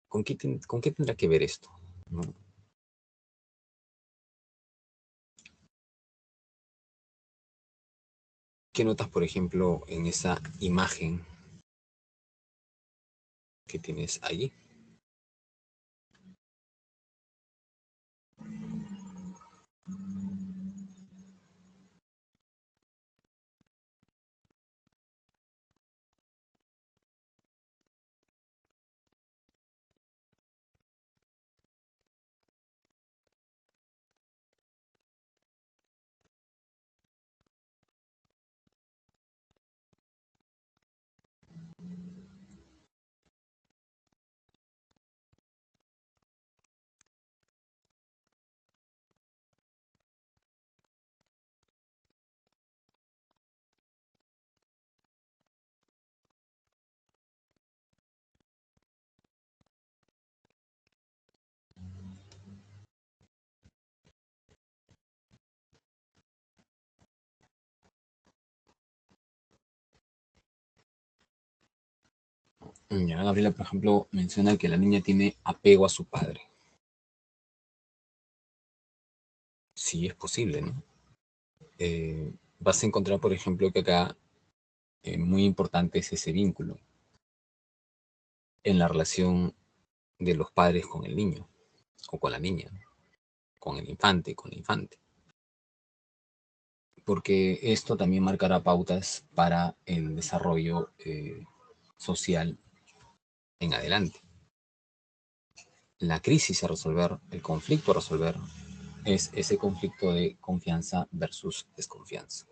¿Con qué tendrá que ver esto?, ¿no? ¿Qué notas, por ejemplo, en esa imagen que tienes allí? Ya, Gabriela, por ejemplo, menciona que la niña tiene apego a su padre. Sí, es posible, ¿no? Vas a encontrar, por ejemplo, que acá muy importante es ese vínculo en la relación de los padres con el niño, o con la niña, ¿no? Con el infante, con la infante. Porque esto también marcará pautas para el desarrollo social en adelante. La crisis a resolver, el conflicto a resolver, es ese conflicto de confianza versus desconfianza.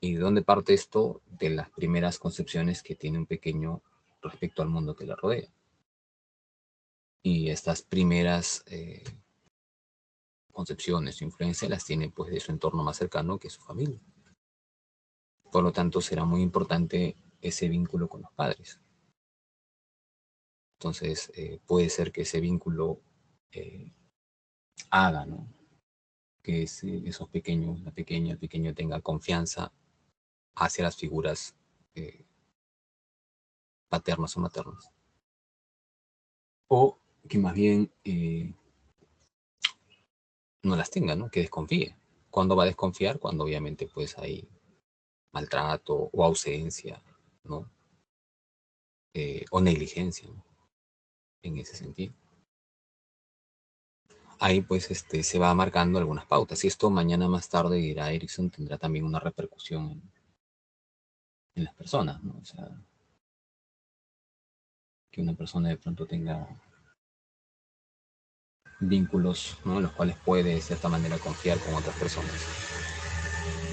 ¿Y de dónde parte esto? De las primeras concepciones que tiene un pequeño respecto al mundo que le rodea. Y estas primeras concepciones o influencias las tiene pues de su entorno más cercano, que es su familia. Por lo tanto, será muy importante ese vínculo con los padres. Entonces, puede ser que ese vínculo eh, haga, ¿no? Que esos pequeños, la pequeña, el pequeño tenga confianza hacia las figuras eh, paternas o maternas. O que más bien no las tenga, ¿no? Que desconfíe. ¿Cuándo va a desconfiar? Cuando obviamente pues hay maltrato o ausencia, ¿no? O negligencia, ¿no? En ese sentido. Ahí pues se va marcando algunas pautas. Y esto mañana más tarde, dirá Erickson, tendrá también una repercusión en las personas, ¿no? O sea, que una persona de pronto tenga vínculos, ¿no? En los cuales puede de cierta manera confiar con otras personas.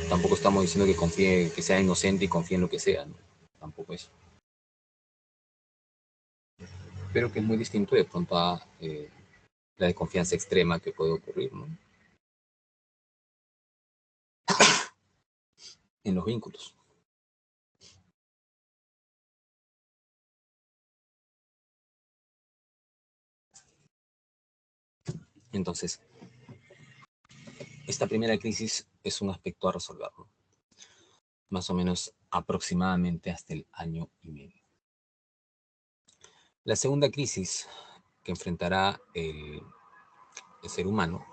Tampoco estamos diciendo que confíe, que sea inocente y confíe en lo que sea, ¿no? Tampoco eso. Pero que es muy distinto de pronto a la desconfianza extrema que puede ocurrir, ¿no? En los vínculos. Entonces, esta primera crisis es un aspecto a resolver, ¿no? Más o menos aproximadamente hasta el año y medio. La segunda crisis que enfrentará el ser humano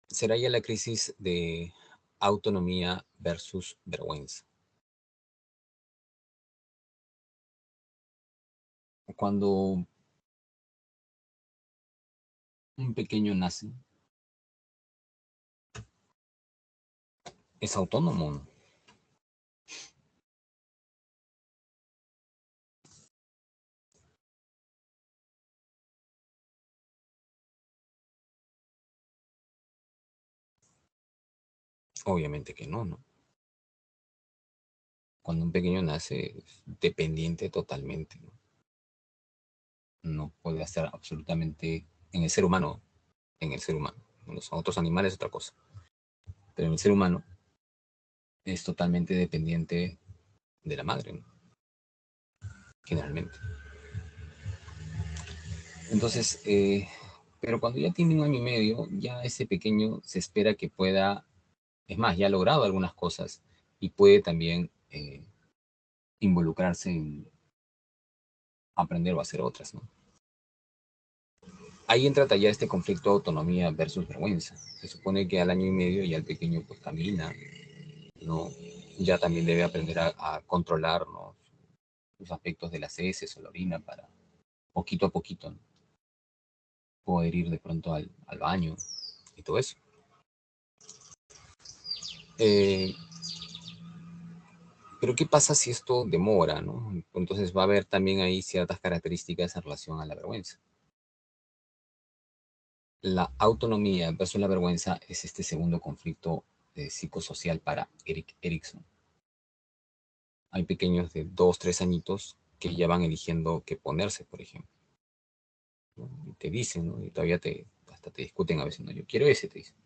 será ya la crisis de autonomía versus vergüenza. Cuando un pequeño nace, es autónomo, ¿no? Obviamente que no, ¿no? Cuando un pequeño nace, es dependiente totalmente, ¿no? No puede hacer absolutamente en el ser humano, en el ser humano. En los otros animales es otra cosa. Pero en el ser humano es totalmente dependiente de la madre, ¿no? Generalmente. Entonces, pero cuando ya tiene un año y medio, ya ese pequeño se espera que pueda, es más, ya ha logrado algunas cosas y puede también involucrarse en aprender o hacer otras, ¿no? Ahí entra ya este conflicto de autonomía versus vergüenza. Se supone que al año y medio ya el pequeño pues camina, ¿no? Ya también debe aprender a controlar, ¿no? Los aspectos de las heces o la orina para poquito a poquito, ¿no? Poder ir de pronto al baño y todo eso. Eh, pero ¿qué pasa si esto demora, ¿no? Entonces va a haber también ahí ciertas características en relación a la vergüenza. La autonomía versus la vergüenza es este segundo conflicto psicosocial para Erik Erikson. Hay pequeños de 2, 3 añitos que ya van eligiendo qué ponerse, por ejemplo, ¿no? Y te dicen, ¿no? Y todavía hasta te discuten a veces, ¿no? Yo quiero ese, te dicen.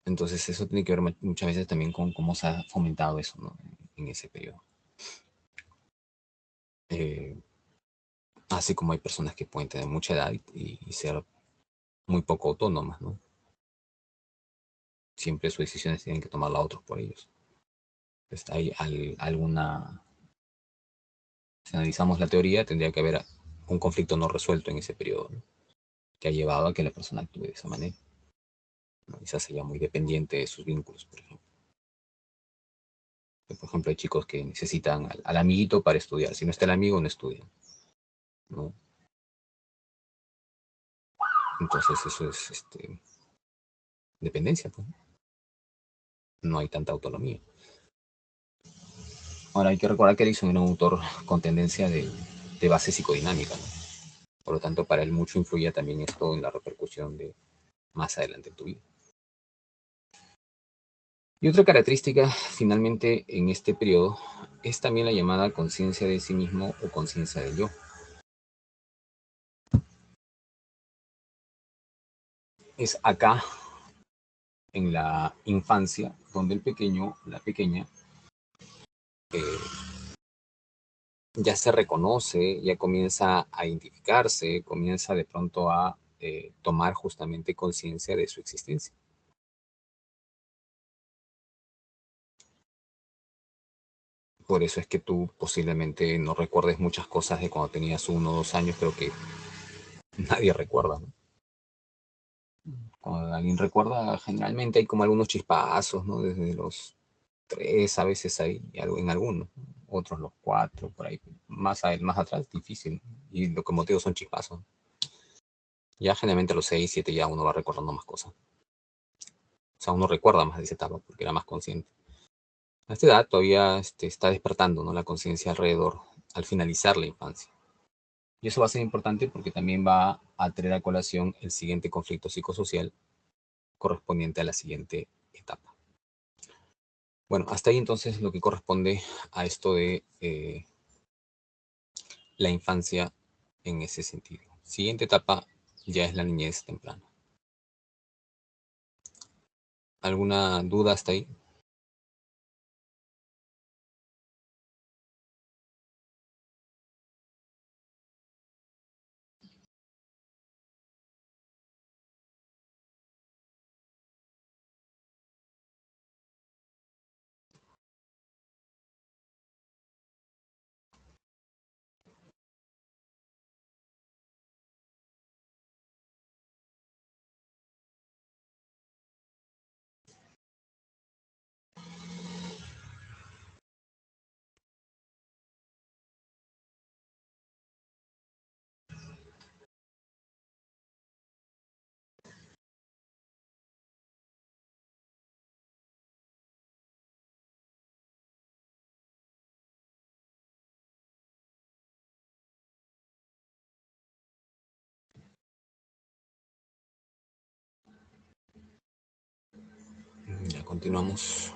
Entonces eso tiene que ver muchas veces también con cómo se ha fomentado eso, ¿no? En ese periodo. Eh, Así como hay personas que pueden tener mucha edad y ser muy poco autónomas, ¿no? Siempre sus decisiones tienen que tomarlas otros por ellos. Pues hay alguna... Si analizamos la teoría, tendría que haber un conflicto no resuelto en ese periodo, ¿no? Que ha llevado a que la persona actúe de esa manera, ¿no? Quizás sería muy dependiente de sus vínculos, por ejemplo. Por ejemplo, hay chicos que necesitan al amiguito para estudiar. Si no está el amigo, no estudian, ¿no? Entonces eso es dependencia, pues. No hay tanta autonomía. Ahora hay que recordar que Erickson era un autor con tendencia de base psicodinámica, ¿no? Por lo tanto, para él mucho influía también esto en la repercusión de más adelante en tu vida. Y otra característica, finalmente, en este periodo, es también la llamada conciencia de sí mismo o conciencia del yo. Es acá, en la infancia, donde el pequeño, la pequeña, ya se reconoce, ya comienza a identificarse, comienza de pronto a tomar justamente conciencia de su existencia. Por eso es que tú posiblemente no recuerdes muchas cosas de cuando tenías 1 o 2 años, creo que nadie recuerda, ¿no? Cuando alguien recuerda, generalmente hay como algunos chispazos, ¿no? Desde los 3 a veces hay en algunos, ¿no? Otros los 4, por ahí. Más atrás, difícil, ¿no? Y lo que motivo son chispazos. Ya generalmente a los 6, 7 ya uno va recordando más cosas. O sea, uno recuerda más de esa etapa porque era más consciente. A esta edad todavía está despertando, ¿no? La conciencia alrededor al finalizar la infancia. Y eso va a ser importante porque también va a traer a colación el siguiente conflicto psicosocial correspondiente a la siguiente etapa. Bueno, hasta ahí entonces lo que corresponde a esto de la infancia en ese sentido. Siguiente etapa ya es la niñez temprana. ¿Alguna duda hasta ahí? Ya continuamos.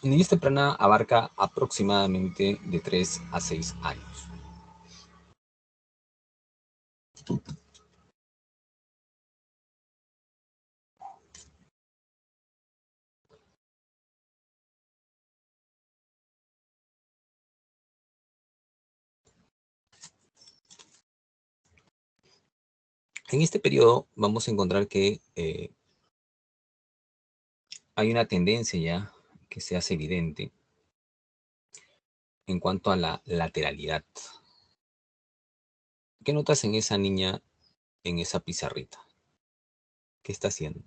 La niñez temprana abarca aproximadamente de 3 a 6 años. En este periodo vamos a encontrar que hay una tendencia ya que se hace evidente en cuanto a la lateralidad. ¿Qué notas en esa niña, en esa pizarrita? ¿Qué está haciendo?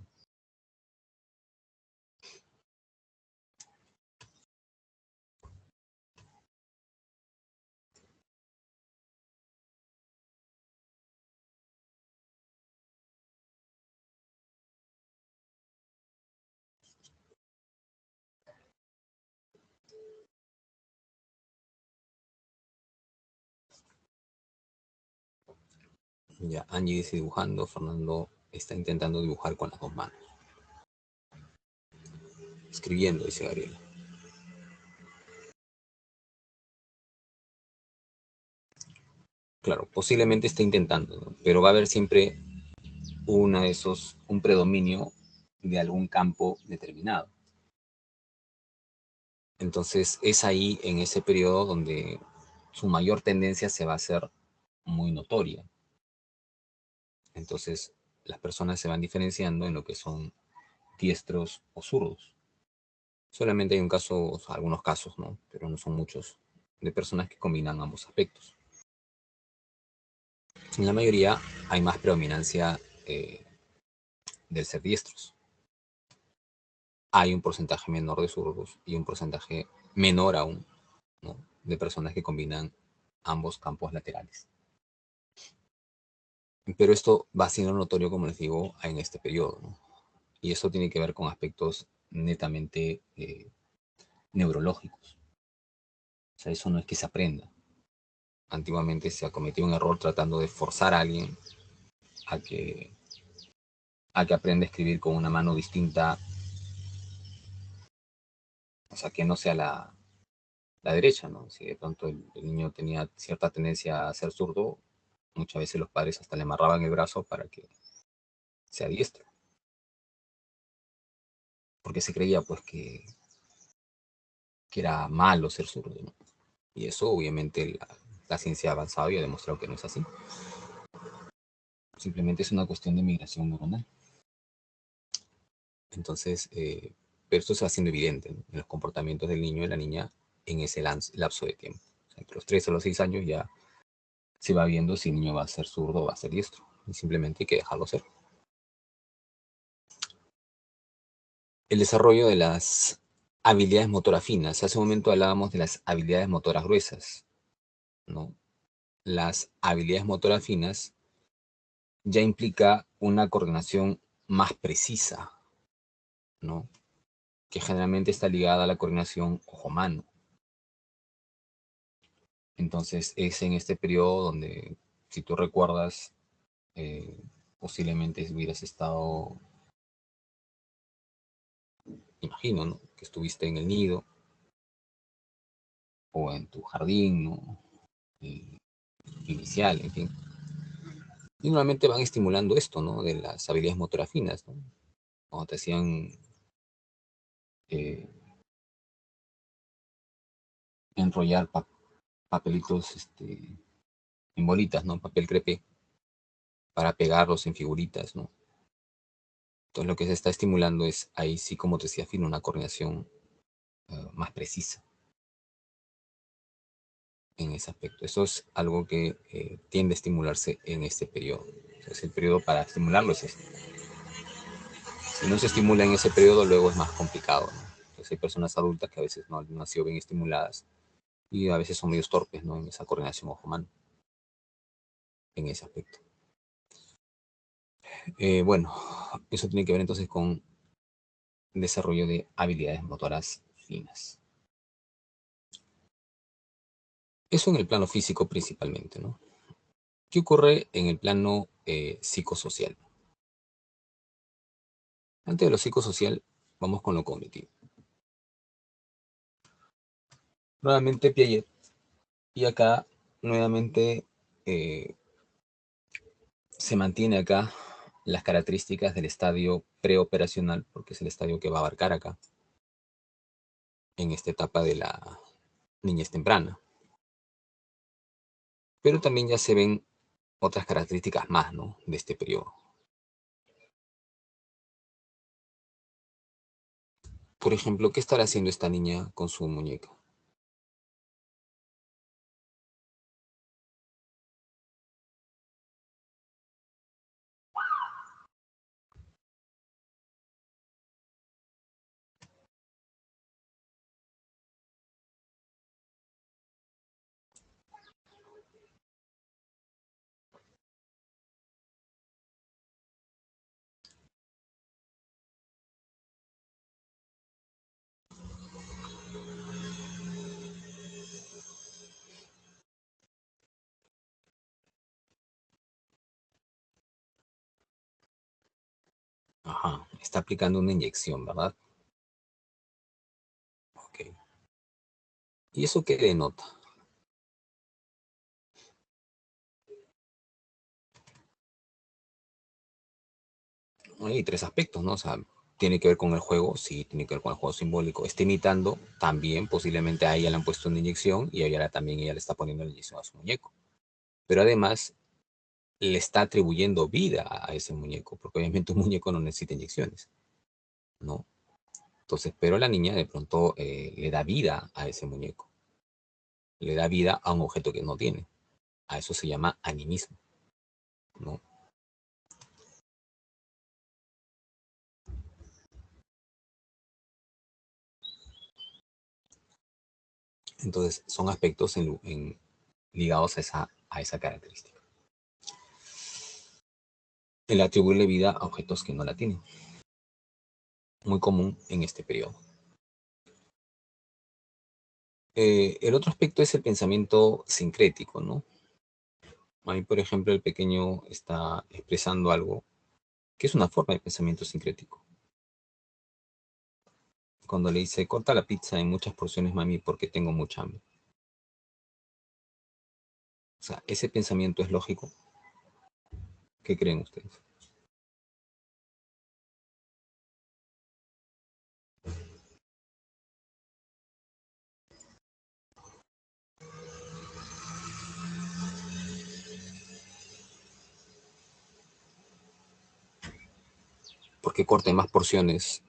Ya, Angie dice dibujando, Fernando está intentando dibujar con las 2 manos. Escribiendo, dice Gabriela. Claro, posiblemente esté intentando, ¿no? Pero va a haber siempre un predominio de algún campo determinado. Entonces es ahí, en ese periodo, donde su mayor tendencia se va a hacer muy notoria. Entonces las personas se van diferenciando en lo que son diestros o zurdos. Solamente hay un caso, o sea, algunos casos, ¿no? Pero no son muchos, de personas que combinan ambos aspectos. En la mayoría hay más predominancia del ser diestros. Hay un porcentaje menor de zurdos y un porcentaje menor aún, ¿no?, de personas que combinan ambos campos laterales. Pero esto va siendo notorio, como les digo, en este periodo, ¿no? Y esto tiene que ver con aspectos netamente neurológicos. O sea, eso no es que se aprenda. Antiguamente se ha cometido un error tratando de forzar a alguien a que, a que aprenda a escribir con una mano distinta, o sea, que no sea la derecha, ¿no? Si de pronto el niño tenía cierta tendencia a ser zurdo, muchas veces los padres hasta le amarraban el brazo para que sea diestro, porque se creía pues que era malo ser zurdo, ¿no? Y eso obviamente la ciencia ha avanzado y ha demostrado que no es así. Simplemente es una cuestión de migración neuronal. Entonces, pero esto se va haciendo evidente, ¿no?, en los comportamientos del niño y la niña en ese lapso de tiempo. O sea, entre los 3 a los 6 años ya se va viendo si el niño va a ser zurdo o va a ser diestro. Y simplemente hay que dejarlo ser. El desarrollo de las habilidades motoras finas. Hace un momento hablábamos de las habilidades motoras gruesas, ¿no? Las habilidades motoras finas ya implica una coordinación más precisa, ¿no?, que generalmente está ligada a la coordinación ojo-mano. Entonces es en este periodo donde, si tú recuerdas, eh, posiblemente hubieras estado, imagino, ¿no?, que estuviste en el nido o en tu jardín, ¿no?, eh, inicial, en fin. Y normalmente van estimulando esto, ¿no?, de las habilidades motoras finas, ¿no? Cuando te hacían eh, enrollar papelitos en bolitas, ¿no? Papel crepé, para pegarlos en figuritas, ¿no? Entonces lo que se está estimulando es ahí sí, como te decía, fino, una coordinación más precisa en ese aspecto. Eso es algo que tiende a estimularse en este periodo. Entonces el periodo para estimularlo es este. Si no se estimula en ese periodo, luego es más complicado, ¿no? Entonces hay personas adultas que a veces no han sido bien estimuladas y a veces son medio torpes, ¿no?, en esa coordinación ojo-mano, en ese aspecto. Bueno, eso tiene que ver entonces con desarrollo de habilidades motoras finas. Eso en el plano físico principalmente, ¿no? ¿Qué ocurre en el plano psicosocial? Antes de lo psicosocial, vamos con lo cognitivo. Nuevamente Piaget, y acá nuevamente eh, se mantiene acá las características del estadio preoperacional, porque es el estadio que va a abarcar acá, en esta etapa de la niñez temprana. Pero también ya se ven otras características más, ¿no?, de este periodo. Por ejemplo, ¿qué estará haciendo esta niña con su muñeca? Ajá, está aplicando una inyección, ¿verdad? Ok. ¿Y eso qué denota? Hay tres aspectos, ¿no? O sea, ¿Tiene que ver con el juego? Sí, tiene que ver con el juego simbólico. ¿Está imitando? También, posiblemente a ella le han puesto una inyección y también ella le está poniendo la inyección a su muñeco. Pero además le está atribuyendo vida a ese muñeco, porque obviamente un muñeco no necesita inyecciones, ¿no? Entonces, pero la niña de pronto le da vida a ese muñeco, le da vida a un objeto que no tiene. A eso se llama animismo, ¿no? Entonces, son aspectos ligados a esa característica. El atribuirle vida a objetos que no la tienen. Muy común en este periodo. El otro aspecto es el pensamiento sincrético, ¿no? Ahí, por ejemplo, el pequeño está expresando algo que es una forma de pensamiento sincrético. Cuando le dice, corta la pizza en muchas porciones, mami, porque tengo mucha hambre. O sea, ese pensamiento es lógico. ¿Qué creen ustedes? Porque corte más porciones,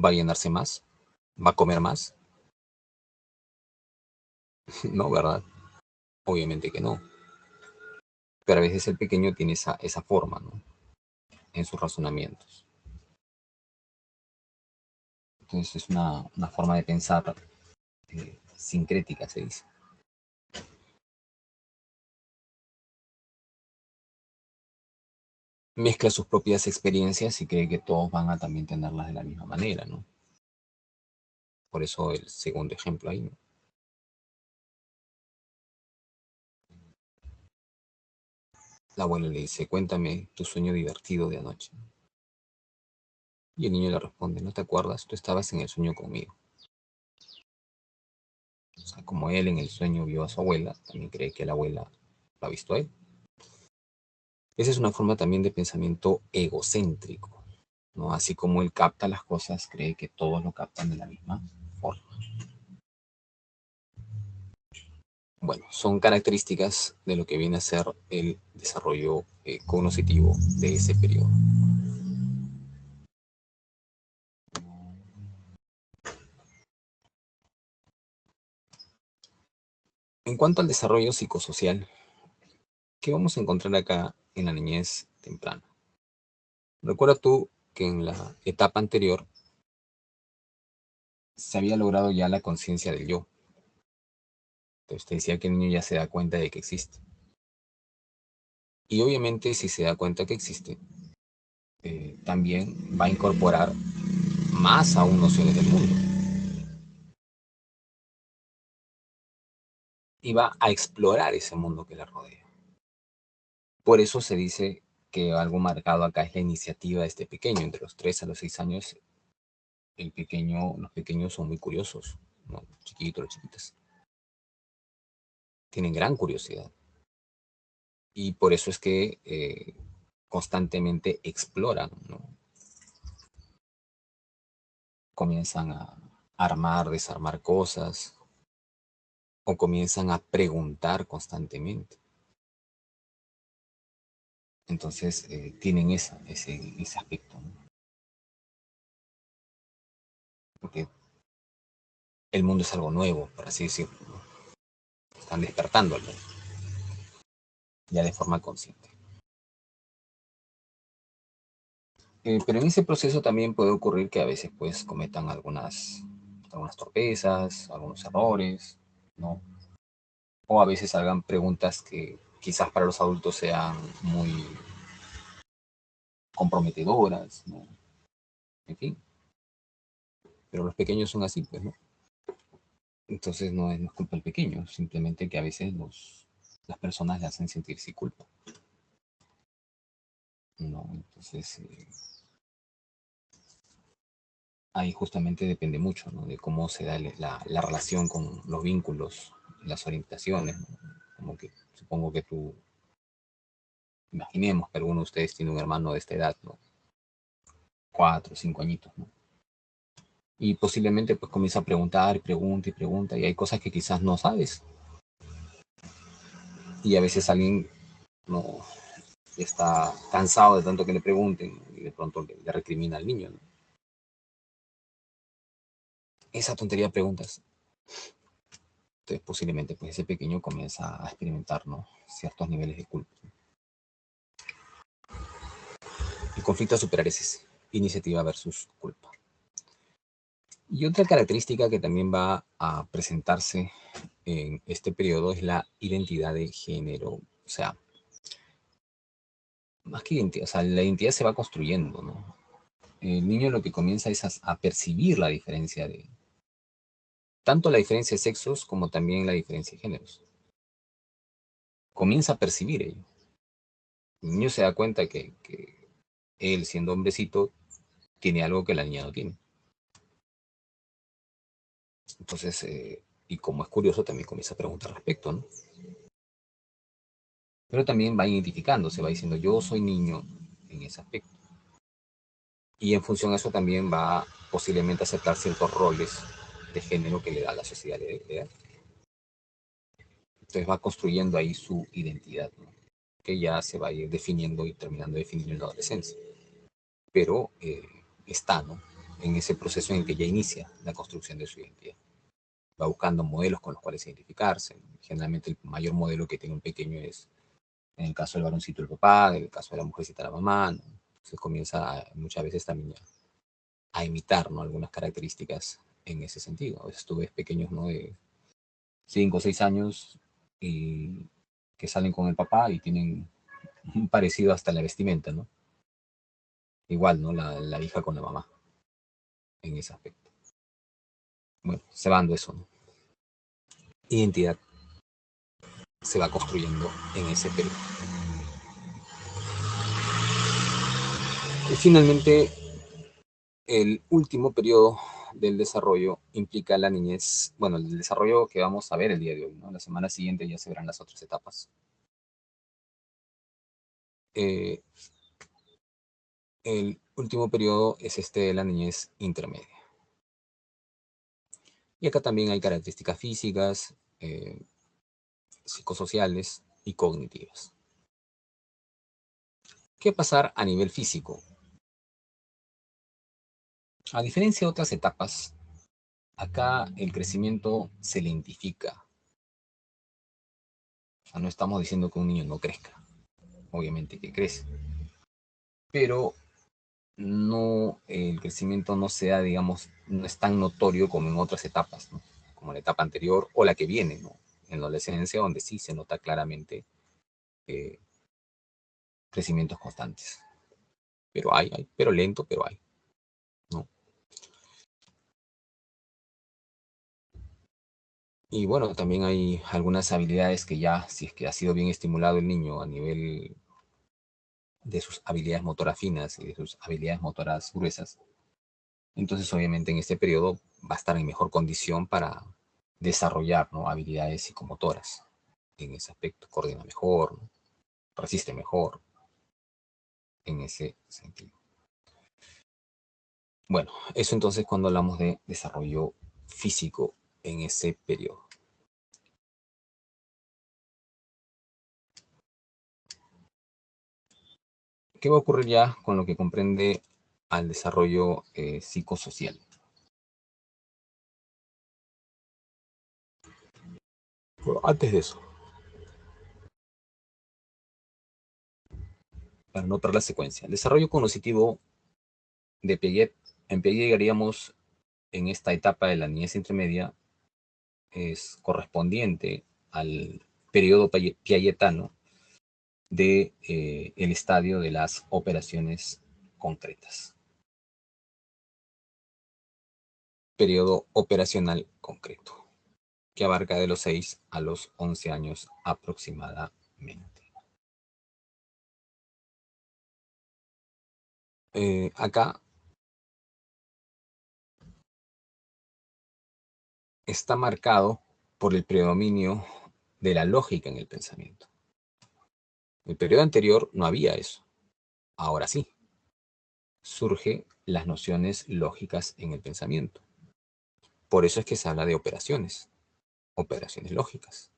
va a llenarse más, va a comer más. No, ¿verdad? Obviamente que no. Pero a veces el pequeño tiene esa forma, ¿no? En sus razonamientos. Entonces es una forma de pensar sincrética, se dice. Mezcla sus propias experiencias y cree que todos van a también tenerlas de la misma manera, ¿no? Por eso el segundo ejemplo ahí, ¿no? La abuela le dice, cuéntame tu sueño divertido de anoche. Y el niño le responde, ¿no te acuerdas? Tú estabas en el sueño conmigo. O sea, como él en el sueño vio a su abuela, también cree que la abuela lo ha visto a él. Esa es una forma también de pensamiento egocéntrico, ¿no? Así como él capta las cosas, cree que todos lo captan de la misma forma. Bueno, son características de lo que viene a ser el desarrollo cognitivo de ese periodo. En cuanto al desarrollo psicosocial, ¿qué vamos a encontrar acá en la niñez temprana? Recuerda tú que en la etapa anterior se había logrado ya la conciencia del yo. Entonces te decía que el niño ya se da cuenta de que existe. Y obviamente si se da cuenta que existe, también va a incorporar más aún nociones del mundo. Y va a explorar ese mundo que le rodea. Por eso se dice que algo marcado acá es la iniciativa de este pequeño. Entre los 3 a los 6 años, los pequeños son muy curiosos, ¿no? Chiquitos, los chiquitas. Tienen gran curiosidad. Y por eso es que constantemente exploran, ¿no? Comienzan a armar, desarmar cosas, o comienzan a preguntar constantemente. Entonces tienen ese aspecto, ¿no? Porque el mundo es algo nuevo, por así decirlo, ¿no? Están despertando al mundo, ya de forma consciente. Pero en ese proceso también puede ocurrir que a veces pues cometan algunas torpezas, algunos errores, ¿no? O a veces hagan preguntas que quizás para los adultos sean muy comprometedoras, ¿no? En fin, pero los pequeños son así, pues, ¿no? Entonces no es culpa del pequeño, simplemente que a veces las personas le hacen sentirse culpa, ¿no? Entonces ahí justamente depende mucho, ¿no? De cómo se da la relación con los vínculos, las orientaciones, ¿no? Como que supongo que imaginemos que alguno de ustedes tiene un hermano de esta edad, ¿no? 4 o 5 añitos, ¿no? Y posiblemente pues comienza a preguntar, pregunta y pregunta, y hay cosas que quizás no sabes. Y a veces alguien no está cansado de tanto que le pregunten y de pronto le recrimina al niño, ¿no? Esa tontería de preguntas. Entonces posiblemente pues ese pequeño comienza a experimentar, ¿no?, ciertos niveles de culpa. El conflicto a superar es ese, iniciativa versus culpa. Y otra característica que también va a presentarse en este periodo es la identidad de género. O sea, más que identidad, o sea, la identidad se va construyendo, ¿no? El niño lo que comienza es a percibir la diferencia de, tanto la diferencia de sexos como también la diferencia de géneros. Comienza a percibir ello. El niño se da cuenta que él, siendo hombrecito, tiene algo que la niña no tiene. Entonces, y como es curioso, también comienza a preguntar al respecto, ¿no? Pero también va identificando, se va diciendo, yo soy niño en ese aspecto. Y en función a eso también va posiblemente a aceptar ciertos roles de género que le da la sociedad de edad. Entonces va construyendo ahí su identidad, ¿no?, que ya se va a ir definiendo y terminando de definir en la adolescencia. Pero está, ¿no?, en ese proceso en el que ya inicia la construcción de su identidad. Va buscando modelos con los cuales identificarse. Generalmente el mayor modelo que tiene un pequeño es, en el caso del varoncito, el papá; en el caso de la mujercita, la mamá, ¿no? Entonces comienza muchas veces también a imitar, ¿no?, algunas características en ese sentido. A veces tú ves pequeños, ¿no?, de 5 o 6 años y que salen con el papá y tienen un parecido hasta en la vestimenta, ¿no? Igual, ¿no?, la hija con la mamá en ese aspecto. Bueno, se va dando eso, ¿no? Identidad se va construyendo en ese periodo. Y finalmente, el último periodo del desarrollo implica la niñez, bueno, el desarrollo que vamos a ver el día de hoy, ¿no? La semana siguiente ya se verán las otras etapas. Eh, el último periodo es este de la niñez intermedia. Y acá también hay características físicas, psicosociales y cognitivas. ¿Qué pasar a nivel físico? A diferencia de otras etapas, acá el crecimiento se lentifica. O sea, no estamos diciendo que un niño no crezca, obviamente que crece, pero no, el crecimiento no sea, digamos, no es tan notorio como en otras etapas, ¿no?, como la etapa anterior o la que viene, ¿no?, en la adolescencia, donde sí se nota claramente eh, crecimientos constantes. Pero pero lento, pero hay, ¿no? Y bueno, también hay algunas habilidades que ya, si es que ha sido bien estimulado el niño a nivel de sus habilidades motoras finas y de sus habilidades motoras gruesas, entonces obviamente en este periodo va a estar en mejor condición para desarrollar, ¿no?, habilidades psicomotoras. En ese aspecto coordina mejor, ¿no?, resiste mejor en ese sentido. Bueno, eso entonces cuando hablamos de desarrollo físico en ese periodo. ¿Qué va a ocurrir ya con lo que comprende al desarrollo psicosocial? Bueno, antes de eso, para no perder la secuencia, el desarrollo cognitivo de Piaget, en Piaget llegaríamos en esta etapa de la niñez intermedia, es correspondiente al periodo piagetano de el estadio de las operaciones concretas. Periodo operacional concreto, que abarca de los 6 a los 11 años aproximadamente. Acá está marcado por el predominio de la lógica en el pensamiento. En el periodo anterior no había eso, ahora sí. surgen las nociones lógicas en el pensamiento. Por eso es que se habla de operaciones lógicas.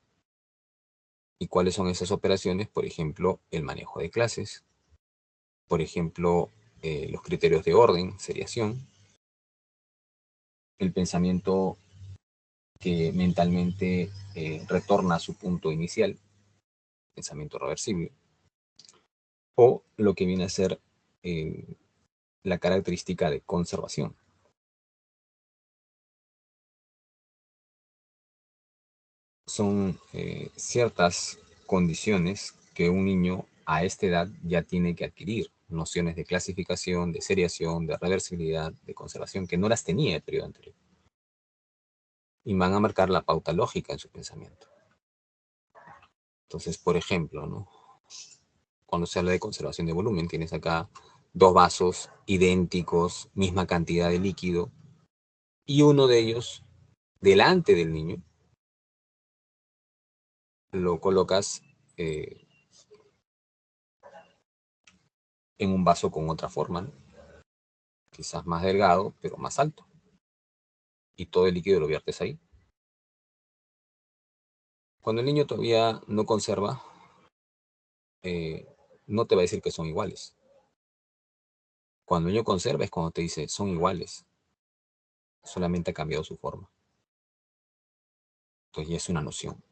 ¿Y cuáles son esas operaciones? Por ejemplo, el manejo de clases, por ejemplo, los criterios de orden, seriación, el pensamiento que mentalmente retorna a su punto inicial, pensamiento reversible, o lo que viene a ser la característica de conservación. Son ciertas condiciones que un niño a esta edad ya tiene que adquirir, nociones de clasificación, de seriación, de reversibilidad, de conservación, que no las tenía el periodo anterior. Y van a marcar la pauta lógica en su pensamiento. Entonces, por ejemplo, ¿no? Cuando se habla de conservación de volumen, tienes acá dos vasos idénticos, misma cantidad de líquido, y uno de ellos, delante del niño, lo colocas en un vaso con otra forma, ¿no? Quizás más delgado, pero más alto. Y todo el líquido lo viertes ahí. Cuando el niño todavía no conserva, no te va a decir que son iguales. Cuando el niño conserva es cuando te dice son iguales. Solamente ha cambiado su forma. Entonces ya es una noción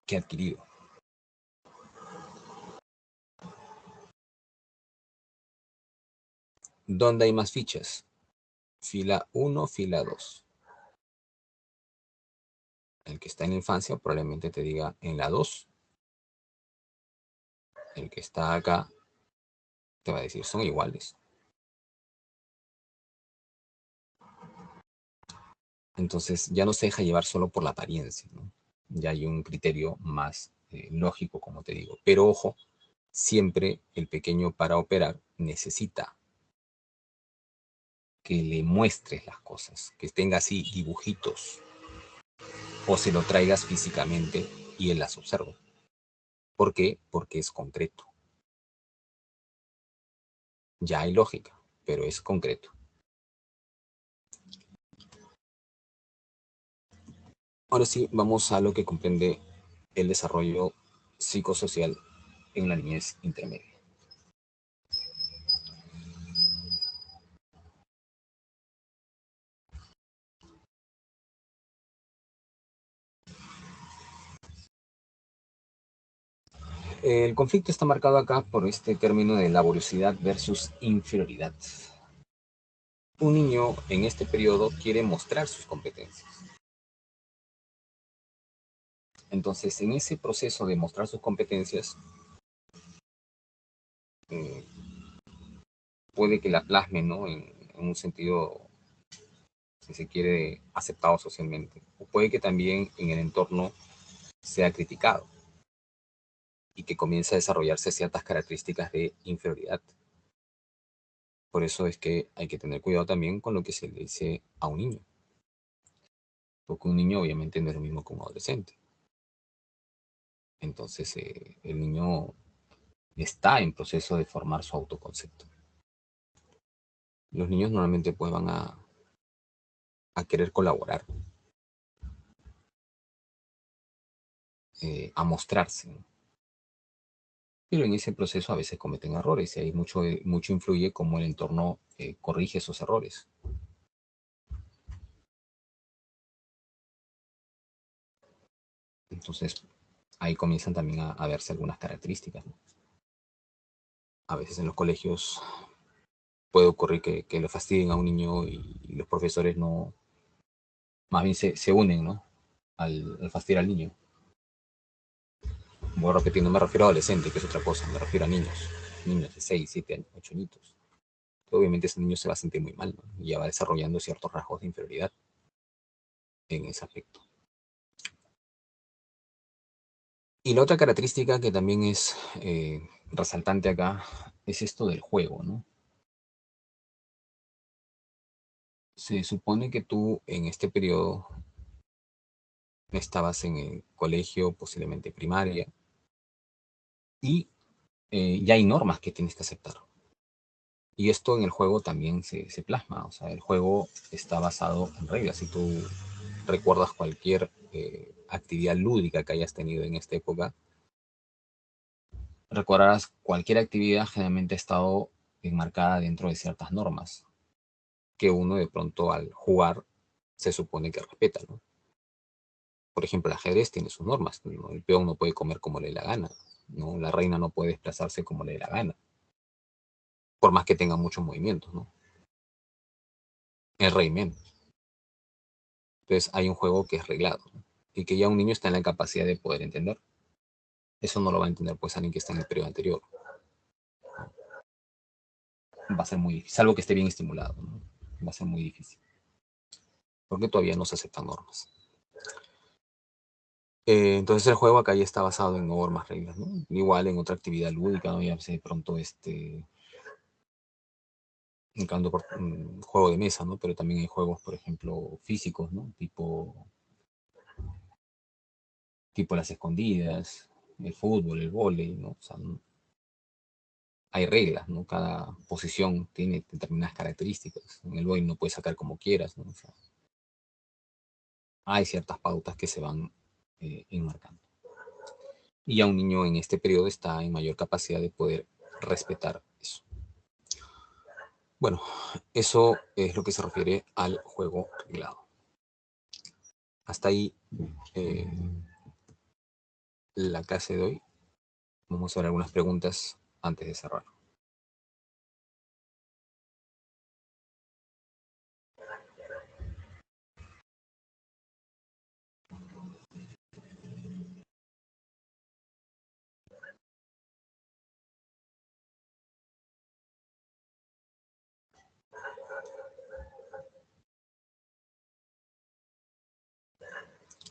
que ha adquirido. ¿Dónde hay más fichas? Fila 1, fila 2. El que está en la infancia probablemente te diga en la 2. El que está acá te va a decir son iguales. Entonces ya no se deja llevar solo por la apariencia, ¿no? Ya hay un criterio más lógico, como te digo. Pero ojo, siempre el pequeño para operar necesita que le muestres las cosas, que tenga así dibujitos o se lo traigas físicamente y él las observa. ¿Por qué? Porque es concreto. Ya hay lógica, pero es concreto. Ahora sí, vamos a lo que comprende el desarrollo psicosocial en la niñez intermedia. El conflicto está marcado acá por este término de laboriosidad versus inferioridad. Un niño en este periodo quiere mostrar sus competencias. Entonces, en ese proceso de mostrar sus competencias, eh, puede que la plasme, ¿no? En un sentido, si se quiere, aceptado socialmente. O puede que también en el entorno sea criticado y que comience a desarrollarse ciertas características de inferioridad. Por eso es que hay que tener cuidado también con lo que se le dice a un niño. Porque un niño obviamente no es lo mismo que un adolescente. Entonces el niño está en proceso de formar su autoconcepto. Los niños normalmente pues van a querer colaborar, a mostrarse, ¿no? Pero en ese proceso a veces cometen errores y ahí mucho influye cómo el entorno corrige esos errores. Entonces ahí comienzan también a verse algunas características, ¿no? A veces en los colegios puede ocurrir que lo fastidien a un niño y los profesores no, más bien se unen, ¿no? Al fastidiar al niño. Voy repitiendo, me refiero a adolescente, que es otra cosa, me refiero a niños de 6, 7 años, 8 añitos. Obviamente ese niño se va a sentir muy mal, ¿no? Y ya va desarrollando ciertos rasgos de inferioridad en ese aspecto. Y la otra característica que también es resaltante acá es esto del juego, ¿no? Se supone que tú en este periodo estabas en el colegio, posiblemente primaria, y ya hay normas que tienes que aceptar. Y esto en el juego también se plasma. O sea, el juego está basado en reglas. Si tú recuerdas cualquier actividad lúdica que hayas tenido en esta época, recordarás cualquier actividad generalmente ha estado enmarcada dentro de ciertas normas que uno de pronto al jugar se supone que respeta, ¿no? Por ejemplo, el ajedrez tiene sus normas, ¿no? El peón no puede comer como le dé la gana, ¿no? La reina no puede desplazarse como le dé la gana, por más que tenga muchos movimientos, ¿no? El rey menos. Entonces hay un juego que es reglado, ¿no? Y que ya un niño está en la capacidad de poder entender. Eso no lo va a entender pues alguien que está en el periodo anterior. Va a ser muy difícil, salvo que esté bien estimulado, ¿no? Va a ser muy difícil, porque todavía no se aceptan normas. Entonces el juego acá ya está basado en normas, reglas, ¿no? Igual en otra actividad lúdica, ¿no? Ya sé de pronto un juego de mesa, ¿no? Pero también hay juegos, por ejemplo, físicos, ¿no? Tipo las escondidas, el fútbol, el vóley, ¿no? O sea, hay reglas, ¿no? Cada posición tiene determinadas características. En el vóley no puedes sacar como quieras, ¿no? O sea, hay ciertas pautas que se van enmarcando. Y ya un niño en este periodo está en mayor capacidad de poder respetar eso. Bueno, eso es lo que se refiere al juego reglado. Hasta ahí eh, la clase de hoy. Vamos a ver algunas preguntas antes de cerrar.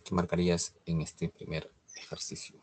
¿Qué marcarías en este primer ejercicio?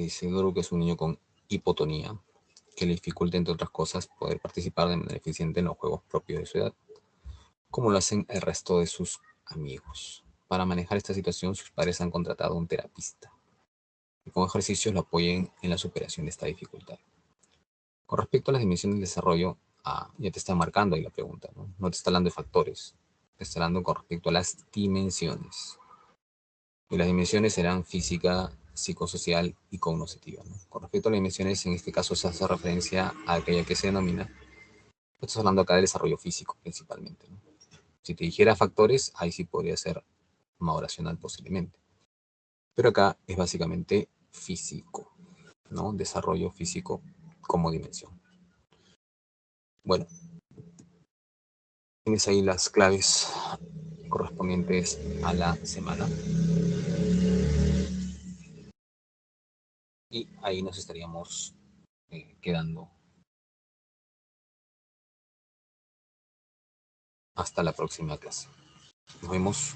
Seguro que es un niño con hipotonía, que le dificulta, entre otras cosas, poder participar de manera eficiente en los juegos propios de su edad, como lo hacen el resto de sus amigos. Para manejar esta situación, sus padres han contratado a un terapista, que con ejercicios lo apoyen en la superación de esta dificultad. Con respecto a las dimensiones del desarrollo, ya te está marcando ahí la pregunta, ¿no? No te está hablando de factores, te está hablando con respecto a las dimensiones. Y las dimensiones serán física, psicosocial y cognitiva, ¿no? Con respecto a las dimensiones, en este caso se hace referencia a aquella que se denomina, estás hablando acá del desarrollo físico principalmente, ¿no? Si te dijera factores, ahí sí podría ser maduracional posiblemente. Pero acá es básicamente físico, ¿no? Desarrollo físico como dimensión. Bueno, tienes ahí las claves correspondientes a la semana. Y ahí nos estaríamos quedando hasta la próxima clase. Nos vemos.